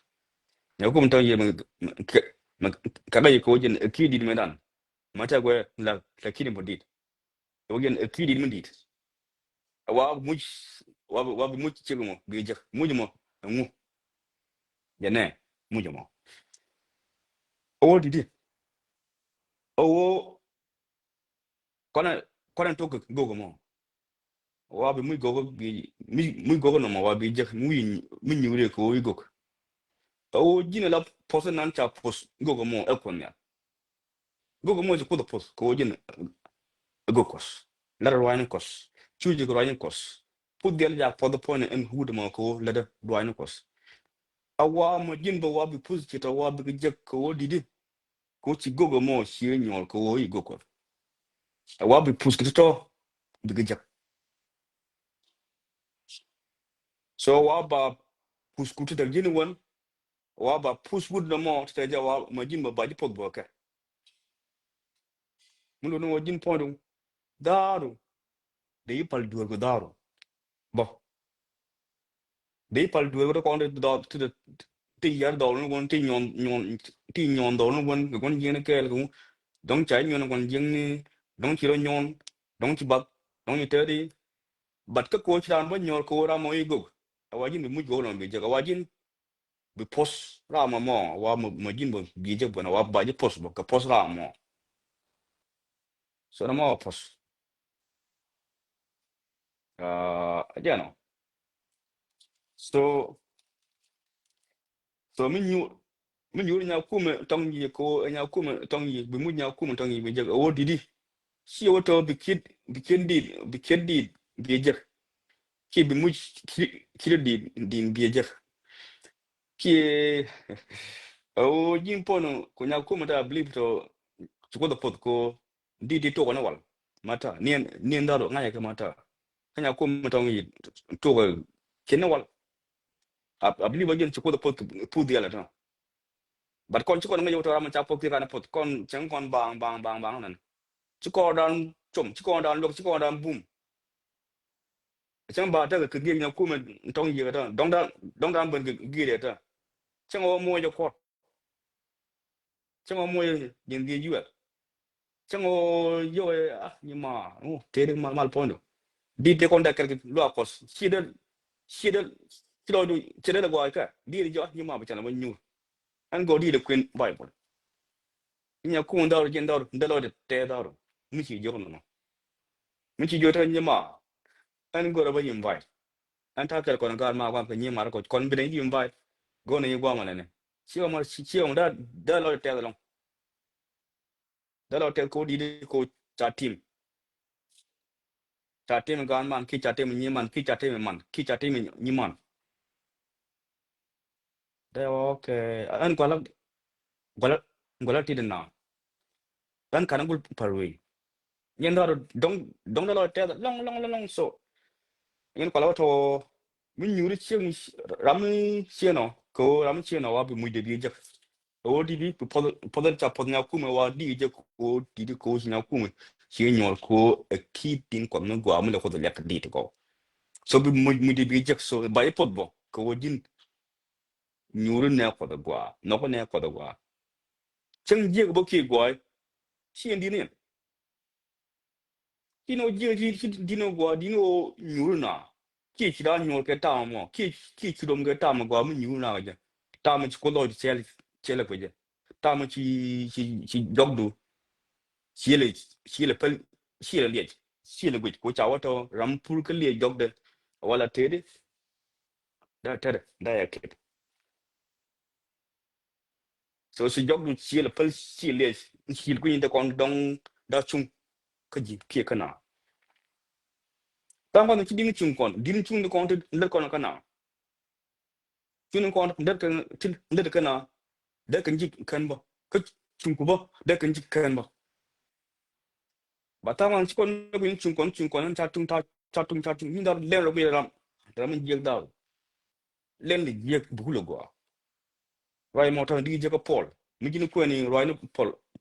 nya kume tong ye ka ga ko jin akidi me dan mata gwe la kini bodit o gen akidi mun dit wa mu wa bi mu ci mo be ja mu mo mu ya ne mu mo o didi o kona to go mo wa bi muy gogo bi muy gogo no ma wa bi je muy nyure ko wi gogo o jina la poso nan cha pos gogo mo e kon ya gogo mo je ko do pos ko jina gokos la rwani kos chuje ko rwani kos pudel ja podo pone en hude mo ko la da rwani kos awa mo jin ba wa bi pus ci to wa bi je ko didi ko ci gogo mo shi nyol ko wi gogo awa bi pus ki to bi je so wa ba pus ku to jini won wa ba pus wud no mo te ja wa ma jin ba ji pod bo ka mun no jin podu daru de yipal duor go daru bo de yipal duor go ko do to ti yar do no gon ti nyon do no gon gon jin ke ko dong chai nyon gon jin ni dong chi ro nyon dong chi bak dong ni te di bat ka ko chan ba nyor ko ra mo i go wa jin bi mu go no bi je wa jin bi pos ra mo wa mo jin bo bi je bo na wa ba ji pos bo ka pos ra mo so na mo pos ya no so so min yu nya kuma tong yi ko nya kuma tong yi bi mu nya kuma tong yi bi je o didi si o to bi kid di bi je ki bi mu ki di bi je ki o jin pono ko nya kuma ta believe to ko da pot ko di to na wal mata nien daro ngaya ka mata kanya kuma tong yi to ko ken wal a believe again ko da pot pu di ala ta but kon ci kon nga yow to ram cha pok ti kana pot kon chang kon bang nan ci ko dan chom ci ko dan lok ci ko dan bum chang ba ta ka gi nya ku me tong yi ta dong dan ben gi de ta chang o mo yo ko chang o mo yin di yu chang o yo ni ma o te de mal pondo di te kon da ka lo pos ci lo du ci de la go ka di jo ni ma ba chan ma nyu an go di de queen bible nya ku ndaro gen daro ndalo de te daro mi ci jo no mi ci jo ta ni ma an go ra ba invite an ta ker kon gar ma kwa ni ma ko kon bi ni invite go ne gwa ma ne si ma da lo te long da lo te ko di ko cha team gan man ki cha team ni man ki cha team man ki cha team ni man da okay an gwala ti na an kan gul parwe yen da dong da lo te long so yen kwala to min nyuri chieng ram chieno ko ram chieno wa bi mu de bi je o di bi podel cha pod nya kuma wa di je ko di ko nya kuma chi nyol ko ki tin ko no gwa mu le ko de lek di ko so bi mu de bi je so ba e pod bo ko din nyuru ne ko de gwa no ko ne ko de gwa cheng je ko ki gwa chi di ne dino je dino gwa dino nyuru na ki da nyol ke ta mo ki dom ke ta mo gwa mu nyuru na je ta mo ko lo chele ko je ta mo chi dog xile pel xile liệt xile gwit ko chawa to ram pur ke liệt jog de wala tede da ya ke so si jog du xile pel xile xile ko inte kon dong da chung ka ji ke kana ta ma ci ding chung kon ding chung de kon te nder kon kana chung kon nder kan til nder kana da kan ji kan ba ka chung ko ba da kan ji kan ba ba ta ma ci kon ko chung kon cha tung ta chatung ni dar len ro bi ram jek daw len li jek bu lo go ray mo tan di je ko pol mi jini ko ni ray no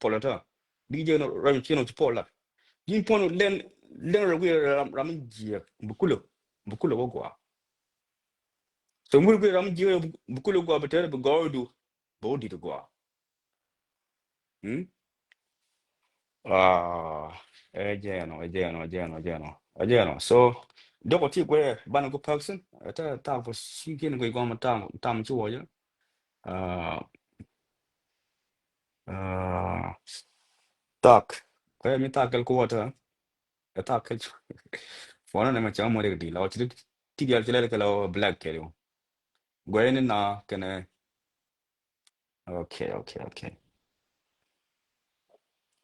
pol ta di je no ray chino ci pol la yin pon len ro bi ram jek bu lo go so mur bi ram jek bu lo go ba tere bu go du bo di go hm ah so doko ti gwe bana go person ta for si ken go go ma tam chu wo ya ah tak ko mi ta kel ko wata ta kel fona ne ma cha mo re di la ti ti ya ti le la black ke yo gwe ni na kene okay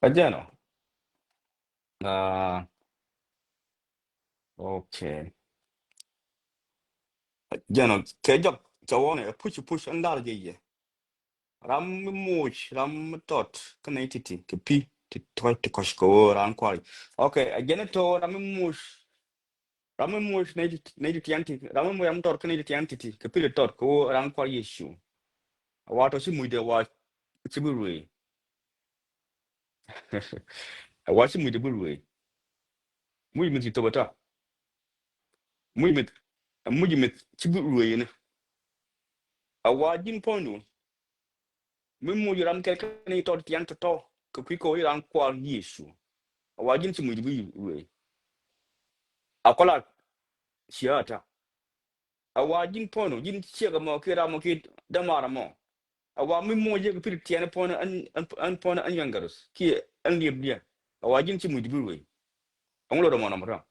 ajano ah okay jano ke jok chawone push andar je ye ram much ram tot kana titi ke pi ti toy to kosko ran kwali okay ajene to ram much ne ti anti ram mu am tot kana ti anti ke pi tot ko ran kwali issue wato si mu de wa ti burwe wa si mu de burwe mu mi ti to bata mu mi ti burwe ne awa jin pondu mu ram ke kana tot ti anti to ko ko ran kwali issue awa jin si mu de burwe akola siata awa jin pono jin chega mo kira mo ki damara mo awa mi mo je pir tiene pono an pono an yangarus ki an libya awa jin ci mudi burwe an lo do mo namra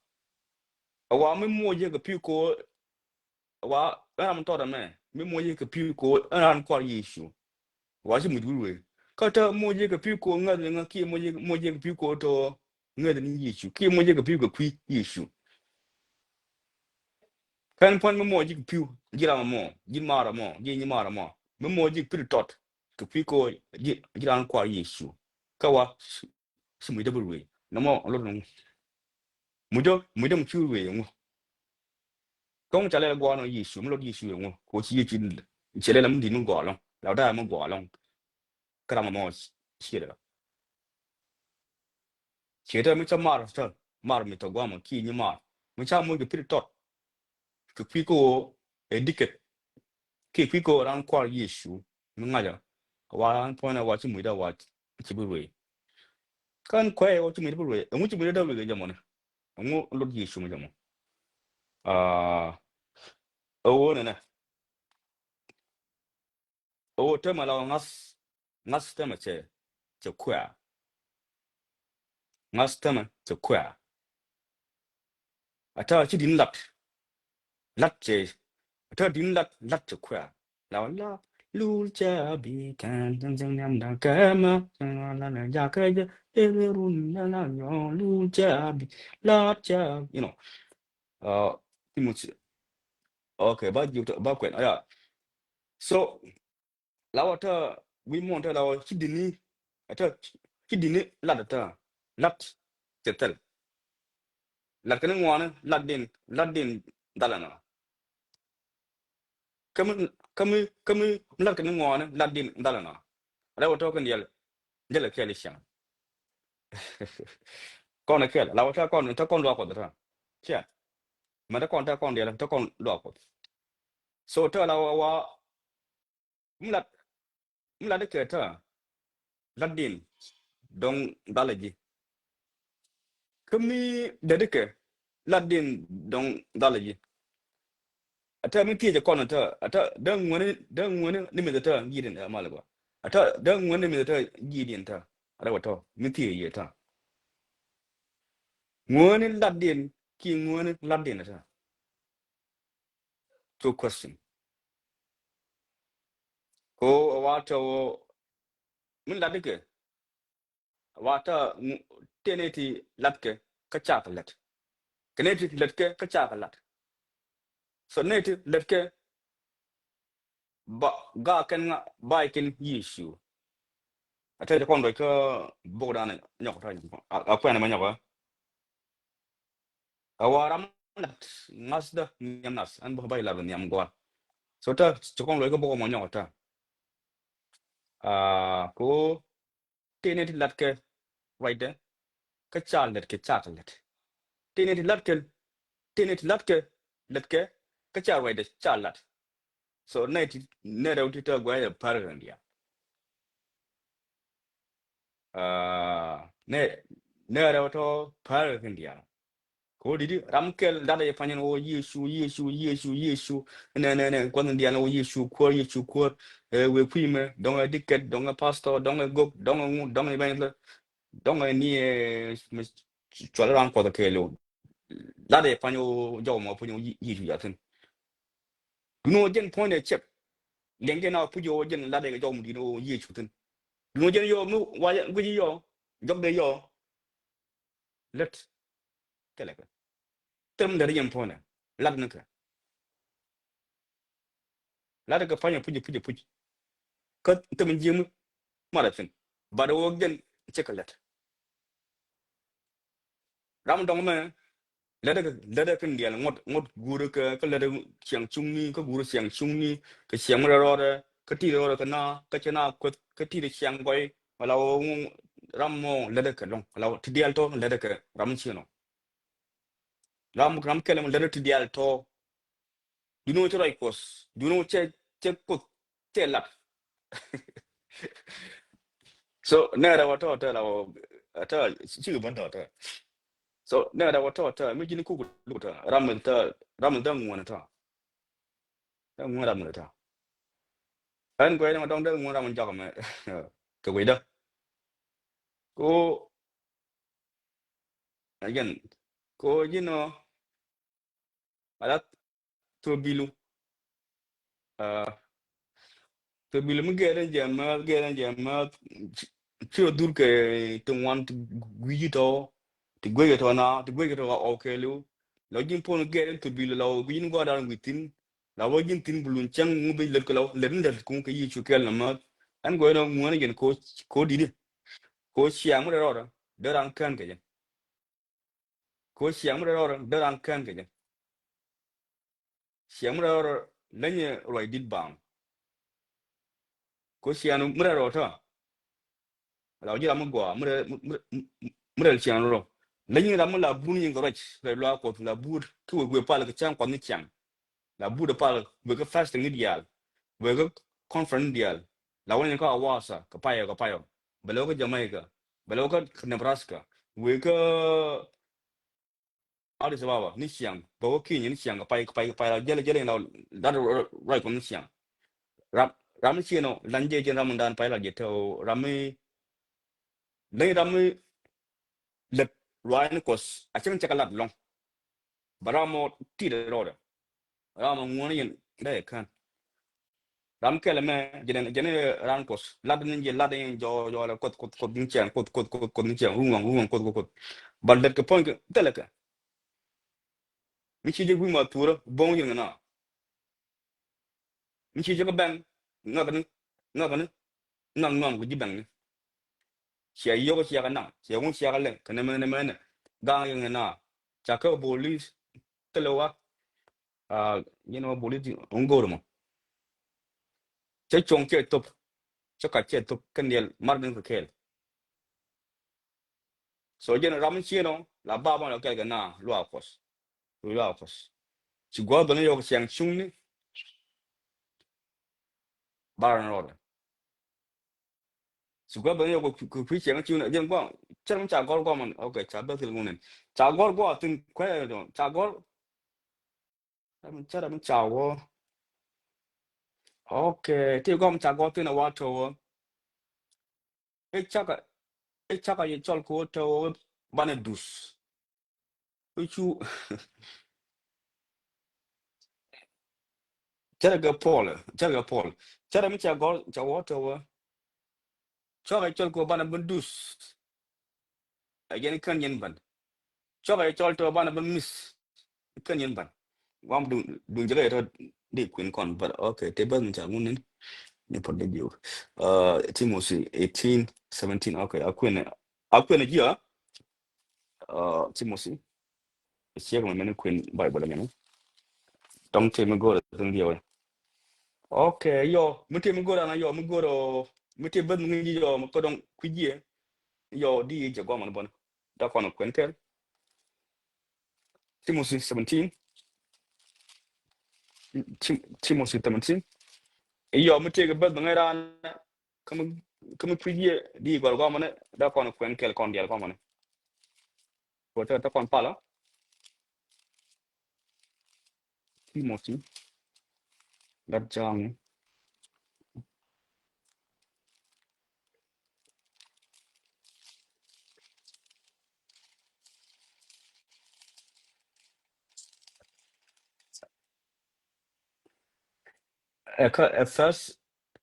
awa mi mo je ga pi ko awa am to da me mi mo je ga pi ko an ko yishu awa ci mudi burwe kata mo je ga pi ko ngal nga ki mo je ga pi ko to ngal ni yishu ki mo je ga pi ko kwi yishu kan pon mi mo je ga pi gira mo ji mara mo ji ni mara mo mi mo je pir tot ka pi ko jiran kwa yeshu kawa su mu double way no mo lo no mu do mu chu way ngo kong chale go no yeshu mu lo yeshu ngo ko chi chi chele lam di nu go lo lao da mo go lo kra mo chi da che da mi cha mar mi to go mo ki ni mar mu cha mo ge pir tot ka pi ko e diket ki pi ko ran kwa yeshu nu nga ja wa ran po na wa chi mu da wa chi bu way kan kwa o chi mu bu way mu chi mu da way ga mo ne ngo lo yeshu mo jamo ah owo ne owo te mala ngas te ma che kwa ngas te ma che kwa ata chi din lat che ata din lat che kwa la lu cha bi kan jang jang nam da ka ma la la ja ka je e run la yo lu cha bi la cha ti mu okay ba kwen aya so la wata wi mon ta la chi din ni ata chi din ni lat chetel lat kan ngwana lat din dalana kamu lat kan ngwana lat din dalana ada wato kan yel kele shang kon kel la wata kon ta kon lo ko da che ma ta kon dia ta kon lo ko so ta la wa mlat mlat ke ta lat din dong dalaji kami dedike lat din dong dalaji ata mi pije kono ta ata dan wani ni mi ta gidin da malaba ata dan wani mi ta gidin ta ada wato mi pije ta wani ladin ki wani ladin ta to question ko wato min ladike wata teneti latke ka chaklat keneti latke ka chaklat so neti latke ba ga kan ba kin yishu ata ko ndo ko bogdana nyoko ta a ko na ma nyoko awaram lat ngas da nyam nas an bo bay la nyam gwa so ta chokong loy ko bo mo nyota ko tene ti lat ke right de ka chal let ke chat let tene ti lat ke tene ti lat ke ka chal right de chal lat so nay ti ne raw ti ta gwa ya par randia ne ne raw to par randia ko didi ramkel dada ye fanyen o yesu ne kwando dia no yesu ko we kwime donga diket donga pastor donga gok donga ngu donga ben donga ni chola ran ko da kelo dada ye fanyo jaw mo punyo yesu yatin duno jen point e chep lenge na pujo jen dada ye jaw mo dino yesu tin duno jen yo mu wa guji yo jog de yo let kele tem da yen point lad naka lada ka fanyo puji ka tem jim maratin bada wo gen chekalet ram dong me lada kan dia ngot guru ka lada siang chungni ka guru siang chungni ka siang ro de ka ti ro ka na ka chena ka ti de siang boy wala wo ram mo lada ka long wala ti dial to lada ka ram chino ram kelem lada ti dial to du no to right kos du no che ko te lat so na da wato ta la ta chi ban ta so na da wata mi jini ku lu ta ramen ta ngwana ta ngwana ramen ta an ko ina dong da ngwana ramen ja me ka we da ko again ko ala to bilu to bilu mi geren jama ci dur ke to wan gwi to gwe to na to gwe to o ke lu lo jin pon geren to bilu lo gwi ngo da witin la wo jin tin bulun chang ngu bi le ko lo le ndel ku ke yi chu kel na ma an go no ngwana gen ko di ko siang mo ro da ran kan ke ko siang mo ro da ran kan ke siang mo ro lenye roi dit bang ko siang mo ro ta la ji ram go mo siang ro lenye ram la bu ni ngoro re lo ko la bu ku we pa la chang ko ni chang la bu de pa we ko fast ni dial we ko conference dial la woni ko awasa ka pa yo belo ko jamaica belo ko nebraska we ko Addis Ababa ni siang bo ki ni siang pa la jele na da right ko ni siang ram ram chi no lanje je ram dan pa la je to ram le ram le ryan kos a chen chakalat long baramo ti de ro ram ngoni yen de kan ram kele me jene ran kos lad ni je lad ni jo la kot ni siang kot ni siang ruang kot baldet ke point teleka mi chi je gu ma tura bon yen na mi chi je ko bang ngakan nang ku jibang sia yo sia kana sia un sia kale kana mene gang yang na chaka bolis telewa bolis ongor mo che chong che top chaka che top kandel martin ko kel so je ram chi no la ba ba lo kel kana lo akos si go bana yo siang chung ni baran ro si go bana yo ku siang chung na jen kwang chen cha gol ko man okay cha ba til ngunen cha gol ko tin kwe do cha gol cha go okay ti gom cha go tin na wa to e chaka ye chol ko to bana dus chu chara Paul chara mi cha go cha wo to chaka chol ko bana dus again kan yen ban chaka chol to bana miss kan yen ban wam du jere to de queen kon but okay te ban cha ngunen ne pod de you Timothy 18:17 okay akwene gia Timothy Siya ko men Queen Bible men. Tong te me go tong dio. Okay, yo, mute me go na yo, me go mute bed ngi yo, me ko dong kujie. Yo di je go man bon. Da kono Quentel. Timothy 17. Timothy 17. Yo mute ke bed ngi ran. Kamu kujie di go man da kono Quentel kon dia ko man. Ko ta kon pala. Timothy. Dat jang.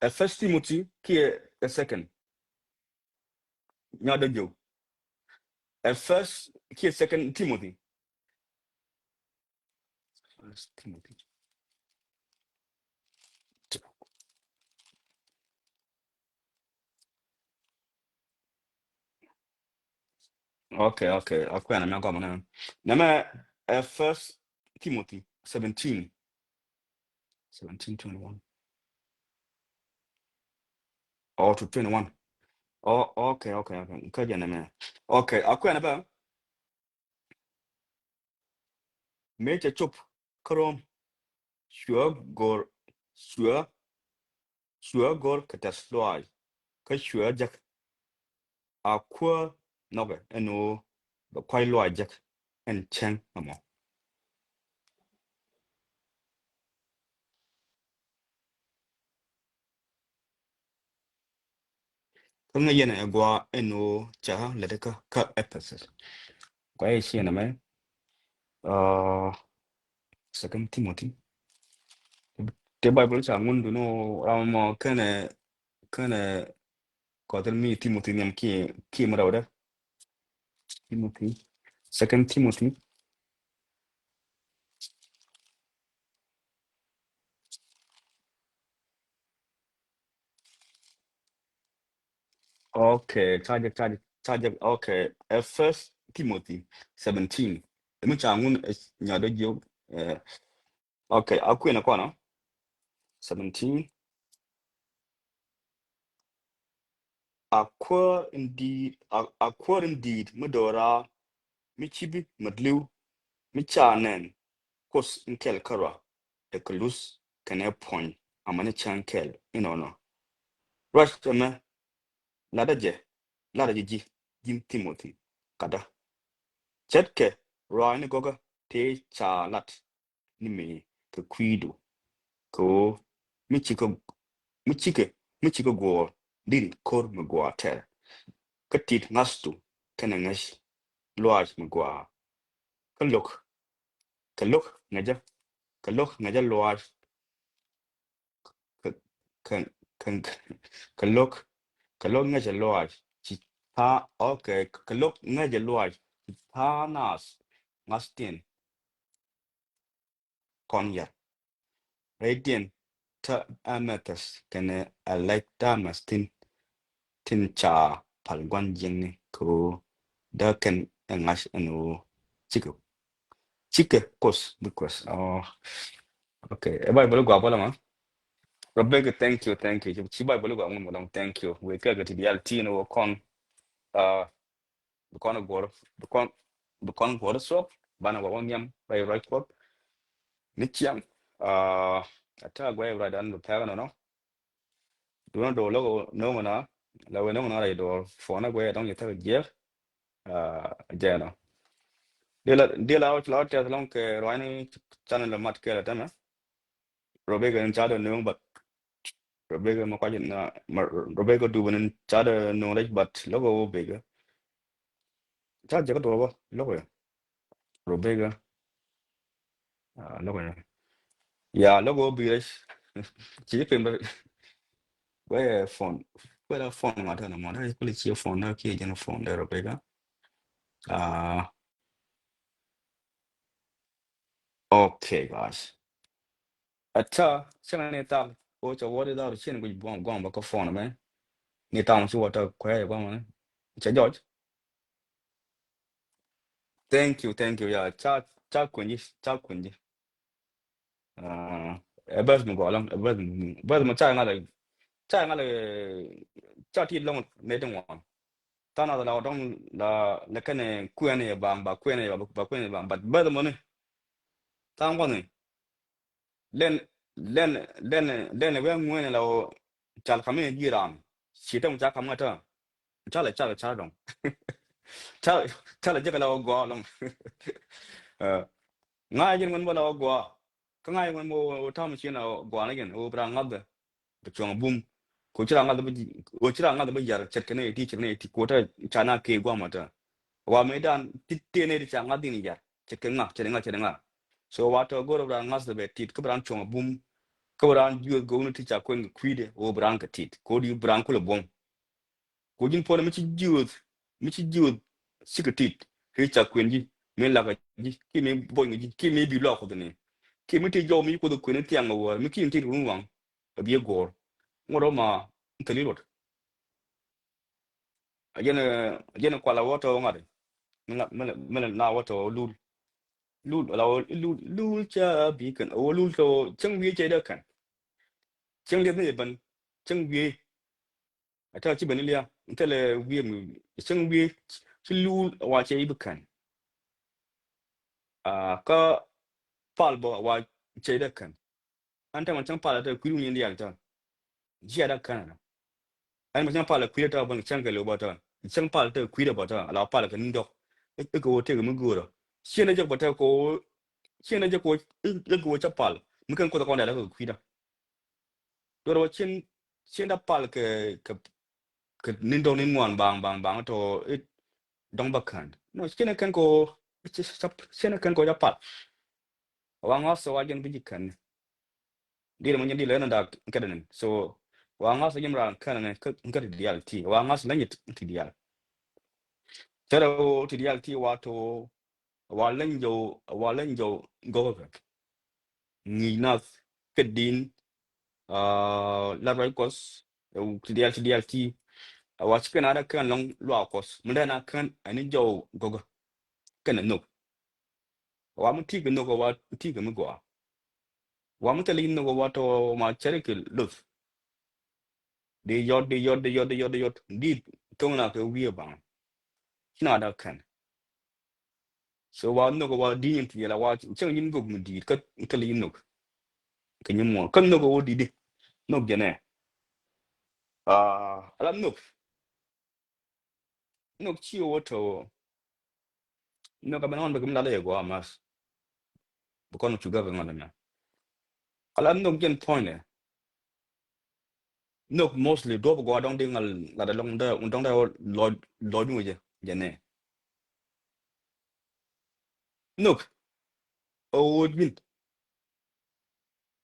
First Timothy qui est a second. Nya de jo. First qui est second Timothy. First Timothy. Okay. Aku na mya kwa mana. Na me first Timothy 17. 17:21. Or to 21. Oh, okay. Kaja na me. Okay, aku na ba me che chop krom sure gor katasloai. Ka sure jak akwa nobe eno ba kwai loai jak en chen amo. Kanga yena gwa eno cha ledeka ka Ephesus. Kwa isi na me second Timothy. The Bible cha ngundu no ramo kene kotel mi Timothy nyam ki mara Timothy. Second Timothy. Okay, charge. Okay, First Timothy 17. Mu cha ngun nyado jo. Okay, akwena kwa no 17. Acquire indeed, Medora, Michibi, Madlu, Michanen, Kos in Kel Kara, the Kalus, Cane Point, a Manichan Kel, in honor. Rush to me, Ladaji, Jim Timothy, Kada. Chetke, Ryan Goga, Te Charlat, Nime, Kaquido, Ko, Michiko Gore, Diddy, Kor Magua Tel, Katit Nastu, Kanangash, Loaj Magua. Kalok ngaja loaj kan kan kalok ngaja loaj ci okay kalok ngaja loaj nas ngastin konya radiant ta amatas kene alek damas tin cha palgwan jingni ko da kan ngas anu chike kos because okay eba bolo gwa bola ma Rebecca, thank you. Chiba bolu ang mo thank you. We kaga ti dial tino kon uh kon gor kon gor so bana wa yam by right ko ni chiam ata gwa ra dan do ta no do do lo no mo na la we no na ra do fo na gwa dong ta je je no de la out ta long ke rani channel mat ke la ta na Rebecca en chado no but Rebecca ma kwa na Rebecca du ban chado no like but logo bega cha je ko do ba logo Robega, logo ya. Ya, logo bires. Chỉ phim đó, cái phone, cái đó phone mà thôi, mà nó có chia phone đó kia cho nó phone để Robega. Okay, guys. Acha, chẳng này tao, ô cho vợ đó trên cái buông buông bao cái phone mà, này tao chỉ vợ tao khỏe quá mà. Chả George. Thank you, yeah. Cha, cha kunji bas mo golam bas mo cha ngala cha ti long ne dong wa ta na la dong la kane kuene ba kuene ba kuene ba bas mo ne ta ngo ne len len we ngene la chal khame jiran sitam cha kamata cha dong cha la je la go long ngai jin ngon bola go ka ngai ngon mo ta mo china go na gen o bra ngad be chong bum ko chira ngad be o chira ngad be jar chet kene ti chene ti ko ta chana ke go mata wa me dan ti te ne ti cha ngad ni jar chet ken chet nga so wa to go bra ngas be ti ko bra chong bum ko bra ju go no ti cha ko ngi kwide o bra ka tit ko di bra ko le bom ko jin po mi ci jiwot sikatit he cha kwenji me la ga ji ki me boy ngi ki me bi lo ko ne ki mi ti jo mi ko do kwen ti ang wo mi ki ti ru wang bi go ngoro ma ntali lot ajena kwa la woto ngade mena na woto lul cha bi kan o lul to chang wi che da kan chang le ne ban chang wi ata chi ban lia ntele wi mi chang wi chi lul wa che bi kan ka pal bo wa che da kan anta man chang pal da ku ni ndi ta ji da kan ai man chang pal ku ta ban chang ga lo ba ta chang pal ta ku da ba ta la pal ka ni do e ko te ga mu go ro chen na je ba ta ko chen na je ko e go cha pal mu kan ko ta ko da ko ku da do ro chen da pal ke ni do ni ngwan bang to dong ba kan no chen kan ko chen kan ko ja pal wa nga so wa jen bi kan di mo nyendi le na da ka den so wa nga so yimra kan ne ka di reality wa nga so lanyit ti dial tero ti reality wa to wa len jo go ga ni na ka din la right course ti reality wa chicken ada kan long lo course mun da na kan ani jo go ga kan no wa mu ti ga no go wa ti ga mu go wa mu tele no go wa to ma chere ke luf de yot di tong na ke wi ba na da kan so wa no go wa di yin ti la wa chang yin go mu di ka tele yin no ke yin mo kan no go di di no gene ala no chi wo to no ka ban on ba kum la le go mas bu kon chu ga ngon na ala no gen point no mostly do go dong ding al la da long da un dong da lo du je gene no o win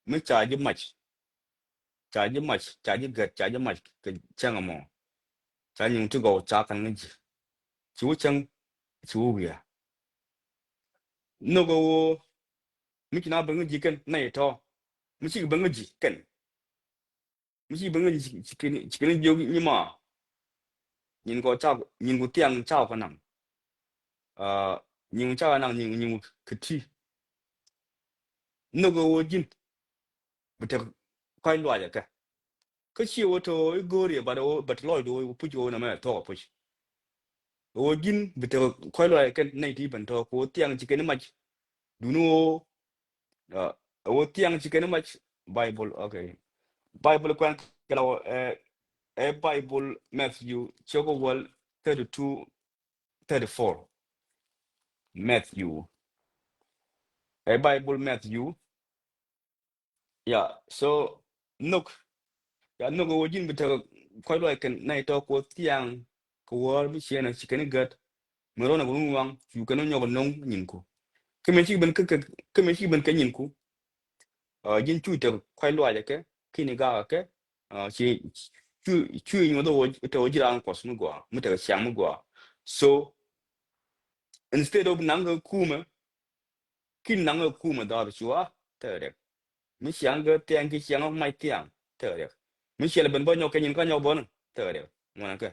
me cha ji gat cha ji mach ke chang mo cha ni tu go cha kan ngi chu chang chu wi no go mi kina ban ngi ken na to mi chi ban ngi ken mi chi ban ngi chi ken yo ni ma nhìn có chào nhìn có tiếng chào cái nằng nhìn chào cái nằng nhìn cái chi nó có gì bật quay loài cái chi ô tô go đi bật lòi đôi phụ chỗ nào mà thọ phụ ô gì bật quay loài cái này thì bật thọ có tiếng chỉ cái này mà du nó ô tiếng chỉ cái này mà Bible okay Bible quan cái nào Bible Matthew choko wall 32 34 Matthew Bible Matthew yeah so no ya no go jin bita koy lo ken nay to ko tiang ko wor mi chena ci ken gat mo rona bu wang yu ken nyogo nong nyin ko kemen ci ben kemen ci ben ken nyin ko jin chu te koy lo ya ke kini ga ke ci chu yu do to jira ko smu go mu te xiang mu go so instead of nang kuma kin nang kuma da chua te de mi xiang ge tiang ki xiang mai tiang te de mi xele ben bo nyoke ken nyin ko nyobo no te de mo na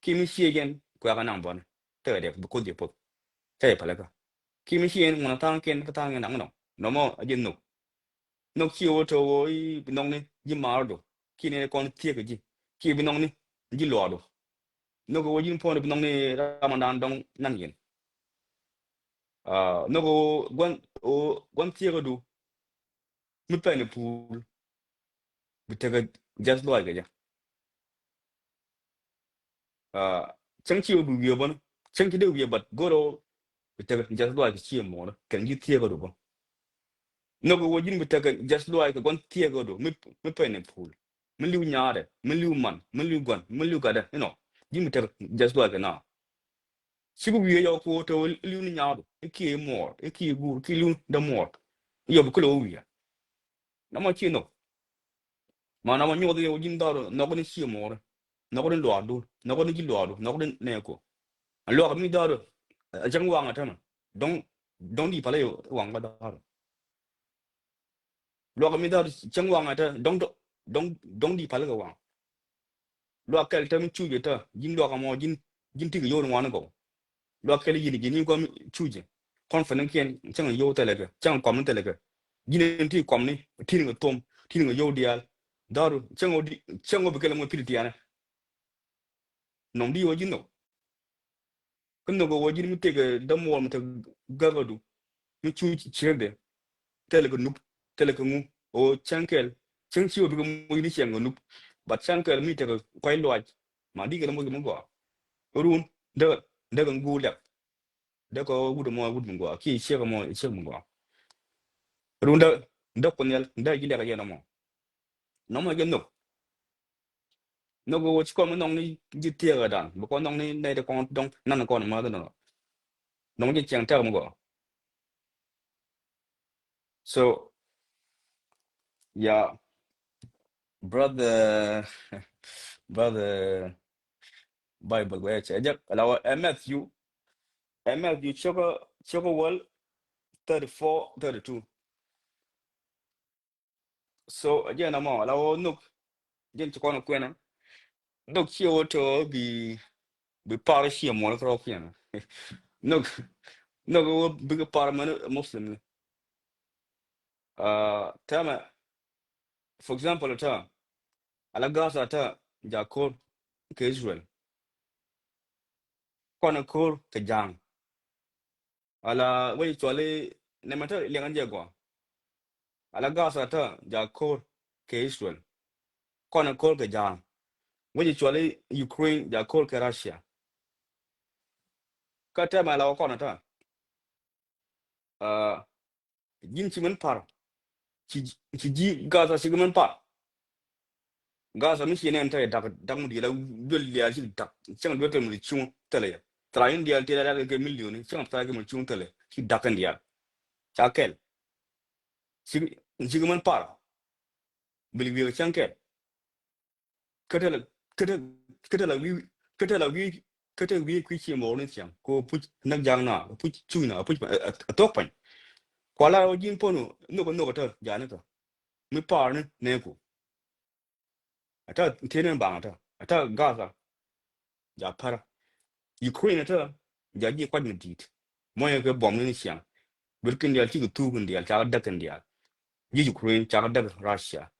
kimi siegen kwa kana bon tere bu ko di po te pala ka ki mi hien ngona tang ken ka tang nang no mo ajin no ki o to i binong ni ji mar do ki ne kon tie ke ji ki binong ni ji lo do no go jin pon binong ni ramadan dong nan yin no go gwan tie go du mi pe ne pool bi te ga just lo ga ja chang chi bu wi bon chang ki de wi bat go ro bi te ga just lo ga chi mo no ken ji tie go do bon no go jin bi te ga just lo ga gwan tie go do mi pe ne pool mi liu nyaade mi liu man mi liu gwan mi liu ga de jin bi te ga just lo ga na sibu wi yo ko to liu ni nyaado ki mo ki gu ki liu da mo yo bu ko lo wi na mo chi no ma na mo nyo de jin da no ko ni chi mo no ko ni lo do no ko ni ji lo do no ko ni ne ko lo ko mi da do jang wa nga ta ma dong di pale yo wang ba da lo ko mi da jang wa nga ta dong di pale ga wang lo ka ta mi chu je ta jin lo ka mo jin ti yo no wa no ko lo ka li ni ko chu je kon fa nan kien chang yo ta le ga chang kom ta le ga jin ti kom ni ti ni tom ti ni yo dial daru chang o bi ke mo pi ti ana non di wo jin no kun no go wo jin mi te ga da mo mo ta ga ga du mi chu chi de tele ko nup tele ko ngu o chankel chang chiu bi ko mo ni chen ko nup bat chankel mi te ko kwai loi ma di ko mo go run de ko ngu le de ko wu mo go ki che ko mo che mo go run de ko nel de gi le ga no mo no mo ge no go wo chi ko mo nong ni ji tie ga dan bo ko nong ni ne de ko dong nan ko ma da no nong ji chang ta mo go so yeah brother brother Bible go che ja la Matthew Choco World 34, 32. So again, I'm all our nook, Jen Chicon Quena. No cure to be parish here, more European. No, no, go bigger parliament Muslim. Tell me, for example, a term, Alagaza ta Jakor ke Israel, Konakor ke Jang. Ala, wait, Chole, Nemater, Yangago. Alagaza ta Jakor ke Israel, Konakor ke Jang. When you Chole Ukraine, Jakor ke Russia. Kata Malawa Konata. Yin chimen par ci ji gaza ci men par gaza mi ci ne enta dak mu di la dol ya ci dak ci do tem ci tele tra yin dia te la ke million ci ta ke mu ci tele ci dak ndia cha kel ci men par bil wi chankel kete kete kete la wi kete la wi kete wi ku ci mo ne chang ko pu nak jang na pu chu na pu to pan kwa la yin ponu no ko ta ja ne to mi par ne ko ata tenen ba ata gaza ja para Ukraine ata ja ji kwa ni dit moye ke bom ni siang burkin dia ti tu kun dia cha da kan dia ji Ukraine cha da Russia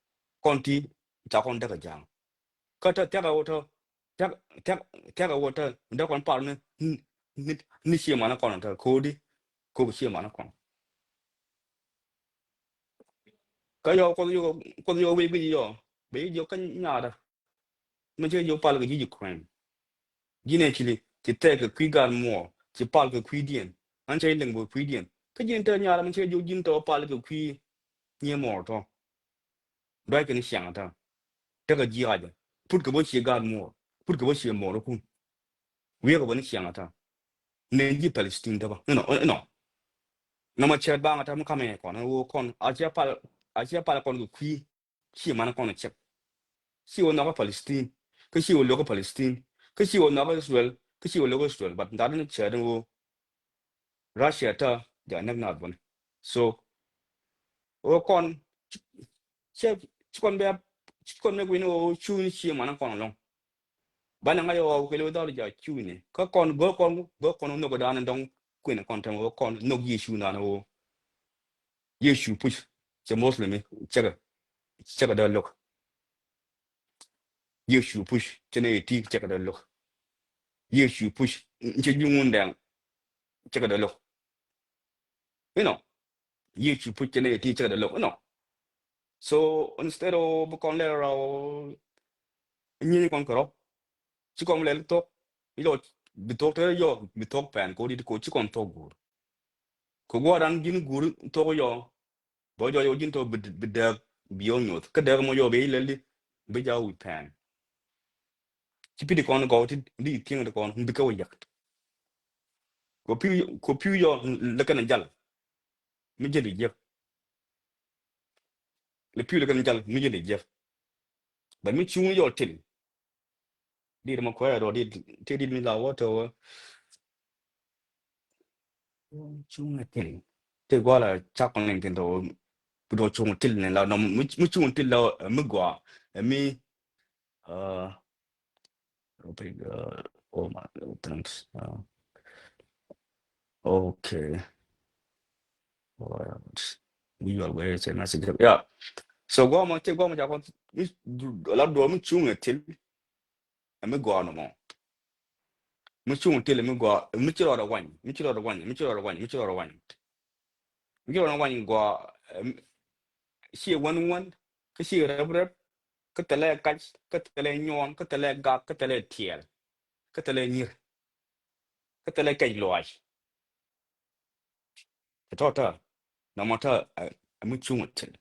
konti cha kon da jang kata ta ga woto ta ta ta ga woto da kon par ni shi ma na kon ta ko di ko shi ma na kon ka yo we yo kan nya da me je yo pal ga ji Ukraine Guinea Chile, chỉ tệ cái quý gan mùa, chỉ pal cái quý điện, anh chơi đừng bộ quý điện. Cái gì tới nhà mình chơi vô dinh tàu pal cái quý nhiều mùa thôi. Đấy cái này sáng ta, thế cái gì vậy? Phút cái bộ chơi gan mùa, phút cái bộ chơi mùa nó cũng, vì cái bộ này sáng ta, nên gì Palestine đó ba, no. Nó mà chơi bang ta mình cầm cái con, nó con, Asia pal con cái quý, chỉ mà nó con nó chơi, chỉ có nó cái Palestine, cái chỉ có nó cái Palestine, cái chỉ có nó cái Israel, cái chỉ có nó cái Israel, but đã nó chơi nó Russia ta ja nak na bon so o kon che kon me gwino chu ni chi ma na kon long ba na ngayo ke lo da ja chu ni ka kon go kon no go da na dong quên con thằng con no Yeshu na no Yeshu push the Muslim check the look Yeshu push chene ti check the look Yeshu push che yungun dang check the look you know Yeshu push chene ti check the look you know so instead of con le rao ni con cro chỉ con le to yo bi to te yo bi to pan ko di ko chỉ con to gur ko go ran gin gur to yo bo yo gin to bi de bi yo nyot ka de mo yo be le li bi ja wi pan chỉ pi di con go ti di ting de con bi ko yak ko pi yo le kan jal mi je di je le pi le kan jal mi je di je ba mi chu yo til di ma ko ya do di te di mi la wo to chu na til te go la cha con len tin to do chung til ne la no mi chung til la mi gwa mi big oh my thanks okay alright we always say message yeah so go mo ja kon mi la do mi chung til mi gwa no mo mi chung til mi gwa mi chi ro da wan mi chi ro da wan mi chi ro da wan mi chi ro da wan mi chi ro da wan gwa xie wan wan cái xie rep cái tele cách cái tele nhon cái tele gak cái tele tiel cái tele nhir cái tele cái loài cái to ta na mo ta mi chung til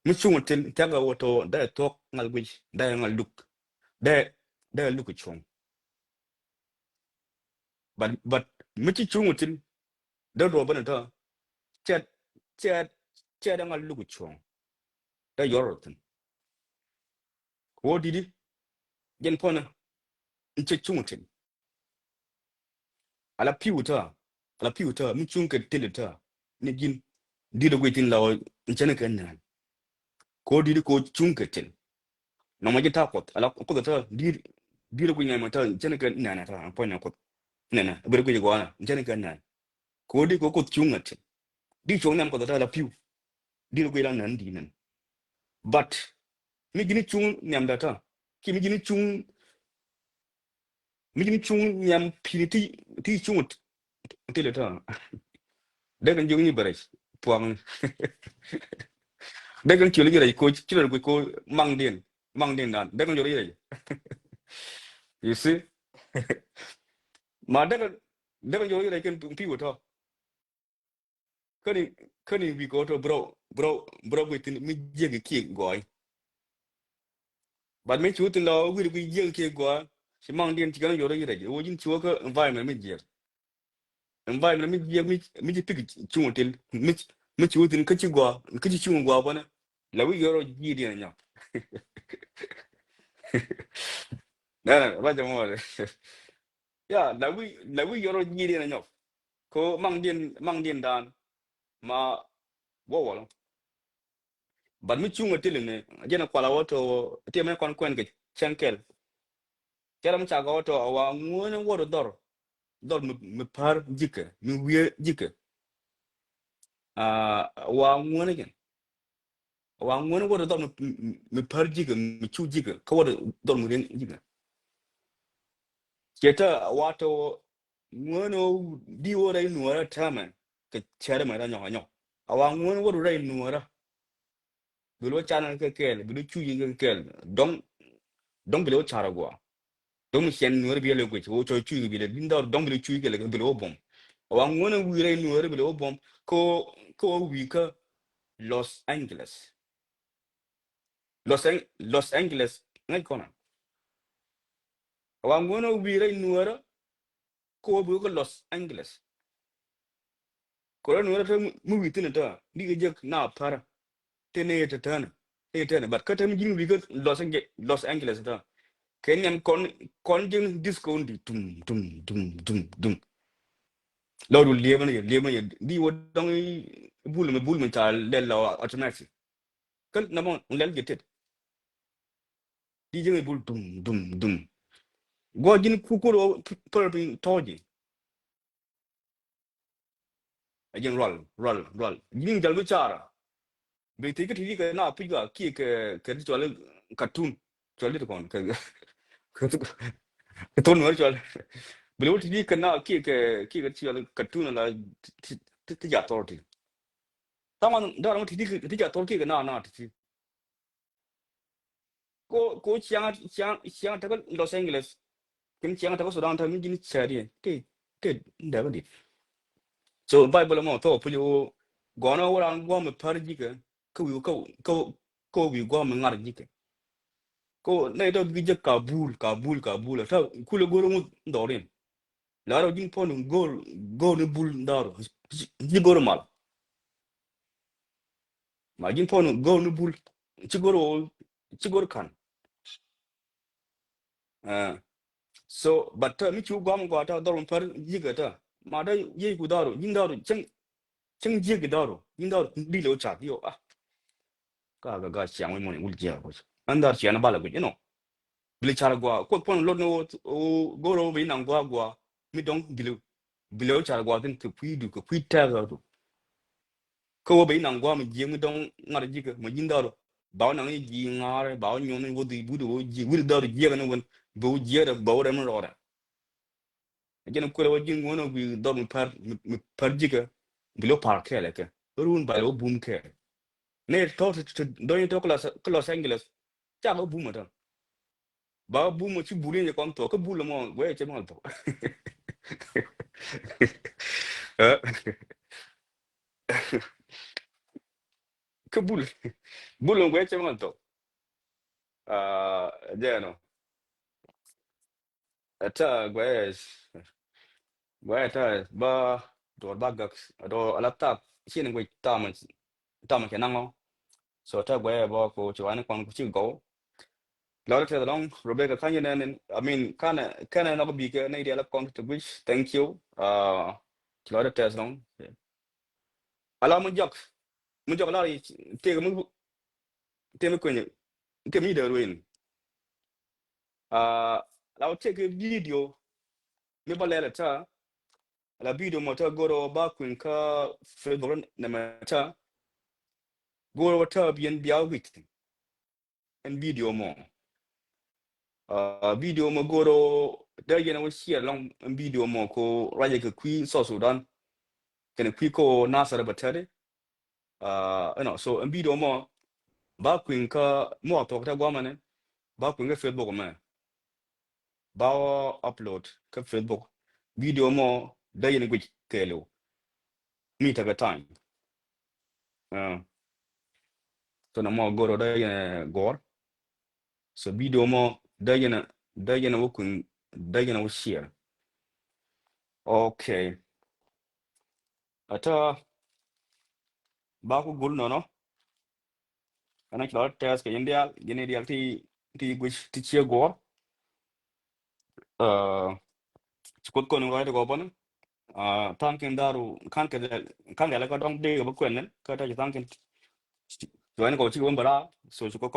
mi chung til ta ga woto da to ngal gwi da ngal luk da luk chung but mi chi chung til da do ban ta chat chat chat da ngal luk chung da yorotin ko didi gen pona chi chung til ala piuta mi chung ke til ta ni gin di do gwi tin law chana kan nan ko didi ko chung ke til no ma jita kot ala ko ta di do gwi ngai ma ta chana kan nan ta pona ko nè bữa bây giờ gọi là chân cái này cố đi cố cột chung ngặt đi chỗ nam có thể là piu đi đâu quay đang nắn đi nè but mi gini chung nhầm đã ta khi mi gini chung nhầm phi thì chung thì là ta đây kan chung như vậy puang đây kan chịu lấy cái này cô chỉ là cô mang điền đàn đây kan chịu lấy cái này you see mà đây kan chịu lấy cái này kan piu thôi cái này vì có thôi bro với tin mi giết cái kia gọi bạn mấy chú tin đó quy dương kia quá chỉ mang điện chỉ có nhiều đấy đấy ô chính chúa có environment mình giết environment mình giết mình chỉ pick chung tin mình chú tin cái chỉ chung quá bana là quy rồi gì đi nhá nè bây giờ mà ya là quy rồi gì đi nhá có mang điện đàn mà wow wow bạn mình chung tin này giờ nó qua là auto tiệm này còn quen cái chankel giờ mình chả có auto wa nguồn nó vào dor mi par jike mi wie jike wa ngone wo dor mi par jike mi chu jike ko wo dor mi ren jike keta wato ngone di wo dai nuara tama ke chere ma da nyo nyo wa ngone wo dai nuara bi lo chana ke kel bi chu jike kel dong bi lo chara go dong sen nuara bi le go wo cho chu bi le bin dor dong bi chu jike le bi lo bom wa ngone wi dai nuara bi lo bom ko wi ka Los Angeles. Los Angeles ngay kona. Wa ngono wira nuara ko bu ko Los Angeles. Ko nuara ta mu witin ta diga jek na para tene ta tana. Tene but ka tam jing wiga Los Angeles ta. Kenyam kon jing disco di tum. Lawdu lema di wo dong bulme ta le law automatic. Kan namon lel getet. Di jing bul dum. Go jin kukuro purping toji. Again roll yin dal bichara be ti ki ka na piga ki ke chole cartoon chole to kon ke ton mer chole bele ti ka na ki ke chole cartoon la ti ja torti taman da ti ja torti ka na ti ko chiang ta ko Los Angeles kin chiang ta ko Sudan ta min jin chari te da ba di so bible mo to pu yo gono wala go me par ji ke ko wi go me ngar ji ke ko ne do gi je Kabul ta ku le goro mu dorin la ro jin pon go ne bul ndaro ji goro mal ma jin pon go ne bul ci goro kan ah so but mi chu go mo ta do par ji ke ta ma da ye ku daro jin daro chen ji ke daro jin daro di lo cha dio ah ga xiang we mo ne ul ji ko andar xiang na bala ko no bile chara gwa ko pon lo no o goro be nan gwa mi don bile chara gwa tin ko pui ta ga to ko be nan gwa mi ji mi don ngar ji ka mi jin daro ba nan ji ngar ba nyu ni wo di bu do ji wil daro ji ga no won bo ji da ba re mo ora jena ko lo ji ngono bi do mi par ji ka bile par ke le ke run ba lo bum ke ne to do ni to Los Angeles cha go bum ta ba bum ci buli ne kon to ko bul mo we che mo to Eh, che bul mo we che mo to no ata gwe ta ba do ba gak do laptop chin gwe ta man ke nango so ta gwe ba ko chwan kon ku chi go lo ta long Rebecca kan yen I mean kana na ko bi ke na ide la kon to which thank you lo ta long ala mo jok la te mo ko ni te mi de ruin la take video mi ba le ta la video mo ta goro ba kun ka Facebook na ma ta goro ta bien biya wit en video mo video mo goro da yana wo share long en video mo ko raje ka qui so Sudan kan qui ko nasara batade no so en video mo ba kun ka mo to ta gwa mane ba kun ga Facebook ma ba upload ka Facebook video mo da yana gwi kelo mi ta ga time uh, so na mo goro da yana gor so video mo da yana wo kun da yana wo share okay ata ba ku gul no ana kilo test ke india gene dia ti gwis ti che go skot ko no right go bon tanken daru kan ke la ko dong de ba kwen ka ta tanken join ko chi won bara so skot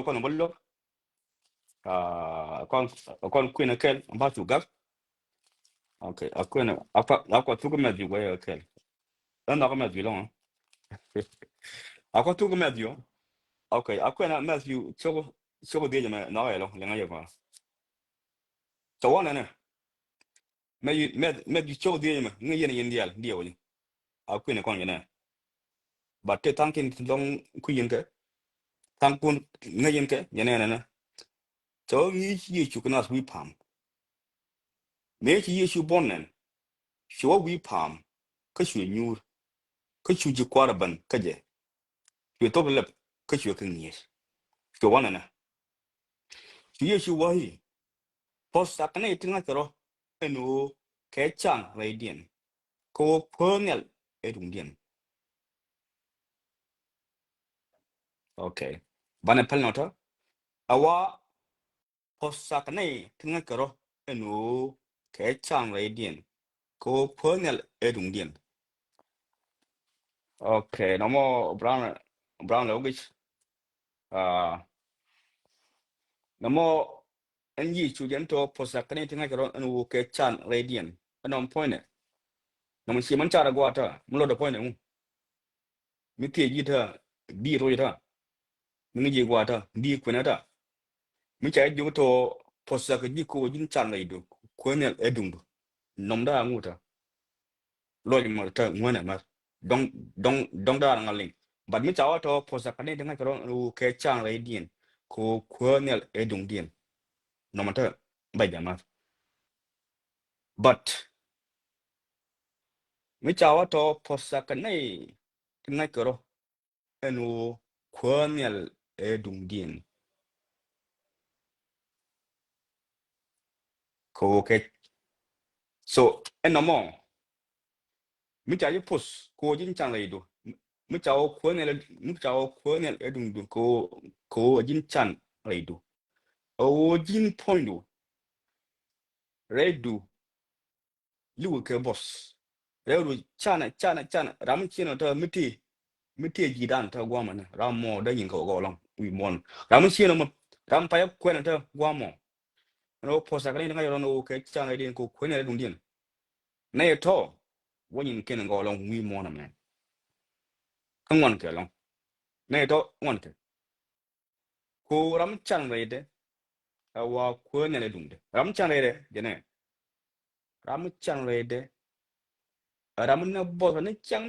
ko no bollo kon kwen kel ba tu gak okay akwen akwa tu ko me di we kel na ko me di lo akwa tu ko me di okay akwen na me di chogo de me na lo lenga ye ko to wana ne me di chogo de me ngi yen yen dial diawli akwen ko ngene ba te tanken long ku yen ke tankun ngi yen ke yene ne to yi chu kana wi pam me chi yi chu bonnen sho wi pam ka shu nyur ka shu ji kwara ban ka je yo to lep ka shu ka ngi to wana ne yi chu wa yi pos sakane tinga kero eno ke chang lai dien ko pernel edung dien okay bana pal nota awa posakane tinga kero eno ke chang lai dien ko pernel edung dien okay no mo brown logis no mo en yi chu dien to posakane tinga kero eno ke chang lai dien anom point na mun si man cara gwa ta mun lo da point mu mi te ji ta bi ro ta mi ji gwa ta bi ku na ta mi cha ju to posa ka ji ko jin chan lai do ko ne edung nom da ngu ta lo ji mo ta ngwana ma dong da ngaling but mi cha wa to posa ka ne dengan ka ro ke chan lai dien ko ne edung dien nom ta bai da ma but mi cha wa to posa ka ne dengan ka ro enu ko ne edung dien ko ke so en no mo mi cha ju pos ko jin chan lai do mi cha ko ne edung do ko jin chan lai do o jin point do re do lu ke boss re do chana ram chino to miti ji dan to gwa man ram mo da yin ko go long wi mon ram chino mo ram pa ko na to gwa mo no posa ka ni nga yo no ke chan lai din ko ne edung din na to wo yin ken go long wi mo na man kan wan ke long na to wan ke ko ram chan lai de wa ko ne edung de ram chan lai de ne ram chan lai de ram na bo ni chang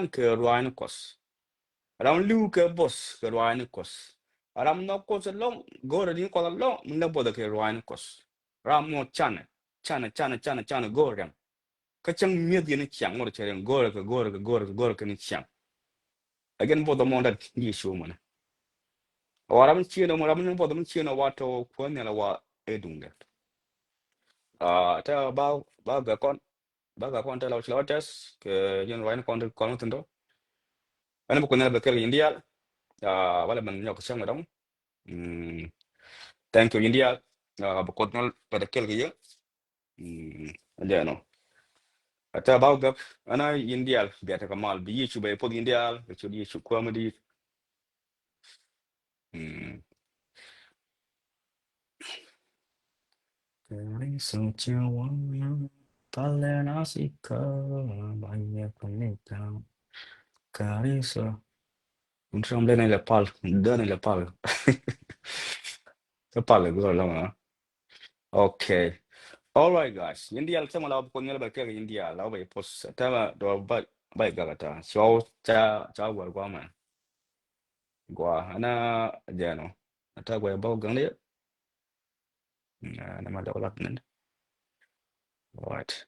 ke rwan kos ram lu ke boss ke rwan kos ram no ko long go re din ko long na bo ke rwan kos ram mo chan go ram ka chang mi di ni chang mo che ke ni chang again bo mo da ni shu mo na ram chi no mo ram no bo chi no wa to ko ne la wa edung de ta ba ga kon ta la chlotes ke yen rwan kon to ana bu ko na ba ke india wala man nyok sang dong thank you india bu ko na ba ke ye no ata ba ga ana india bi ta kamal bi yi chu ba po india bi chu yi chu ko ma di Kari so chiwa pale nasika banyak penita kari so Untung lên này là pal đơn này là pal cái pal là gọi là okay alright guys India sama la ko ngel ba ke India la ba pos ta do ba ga ta so cha war kwa ma gwa ana jano ta gwa ba gang le na ma da wala nan alright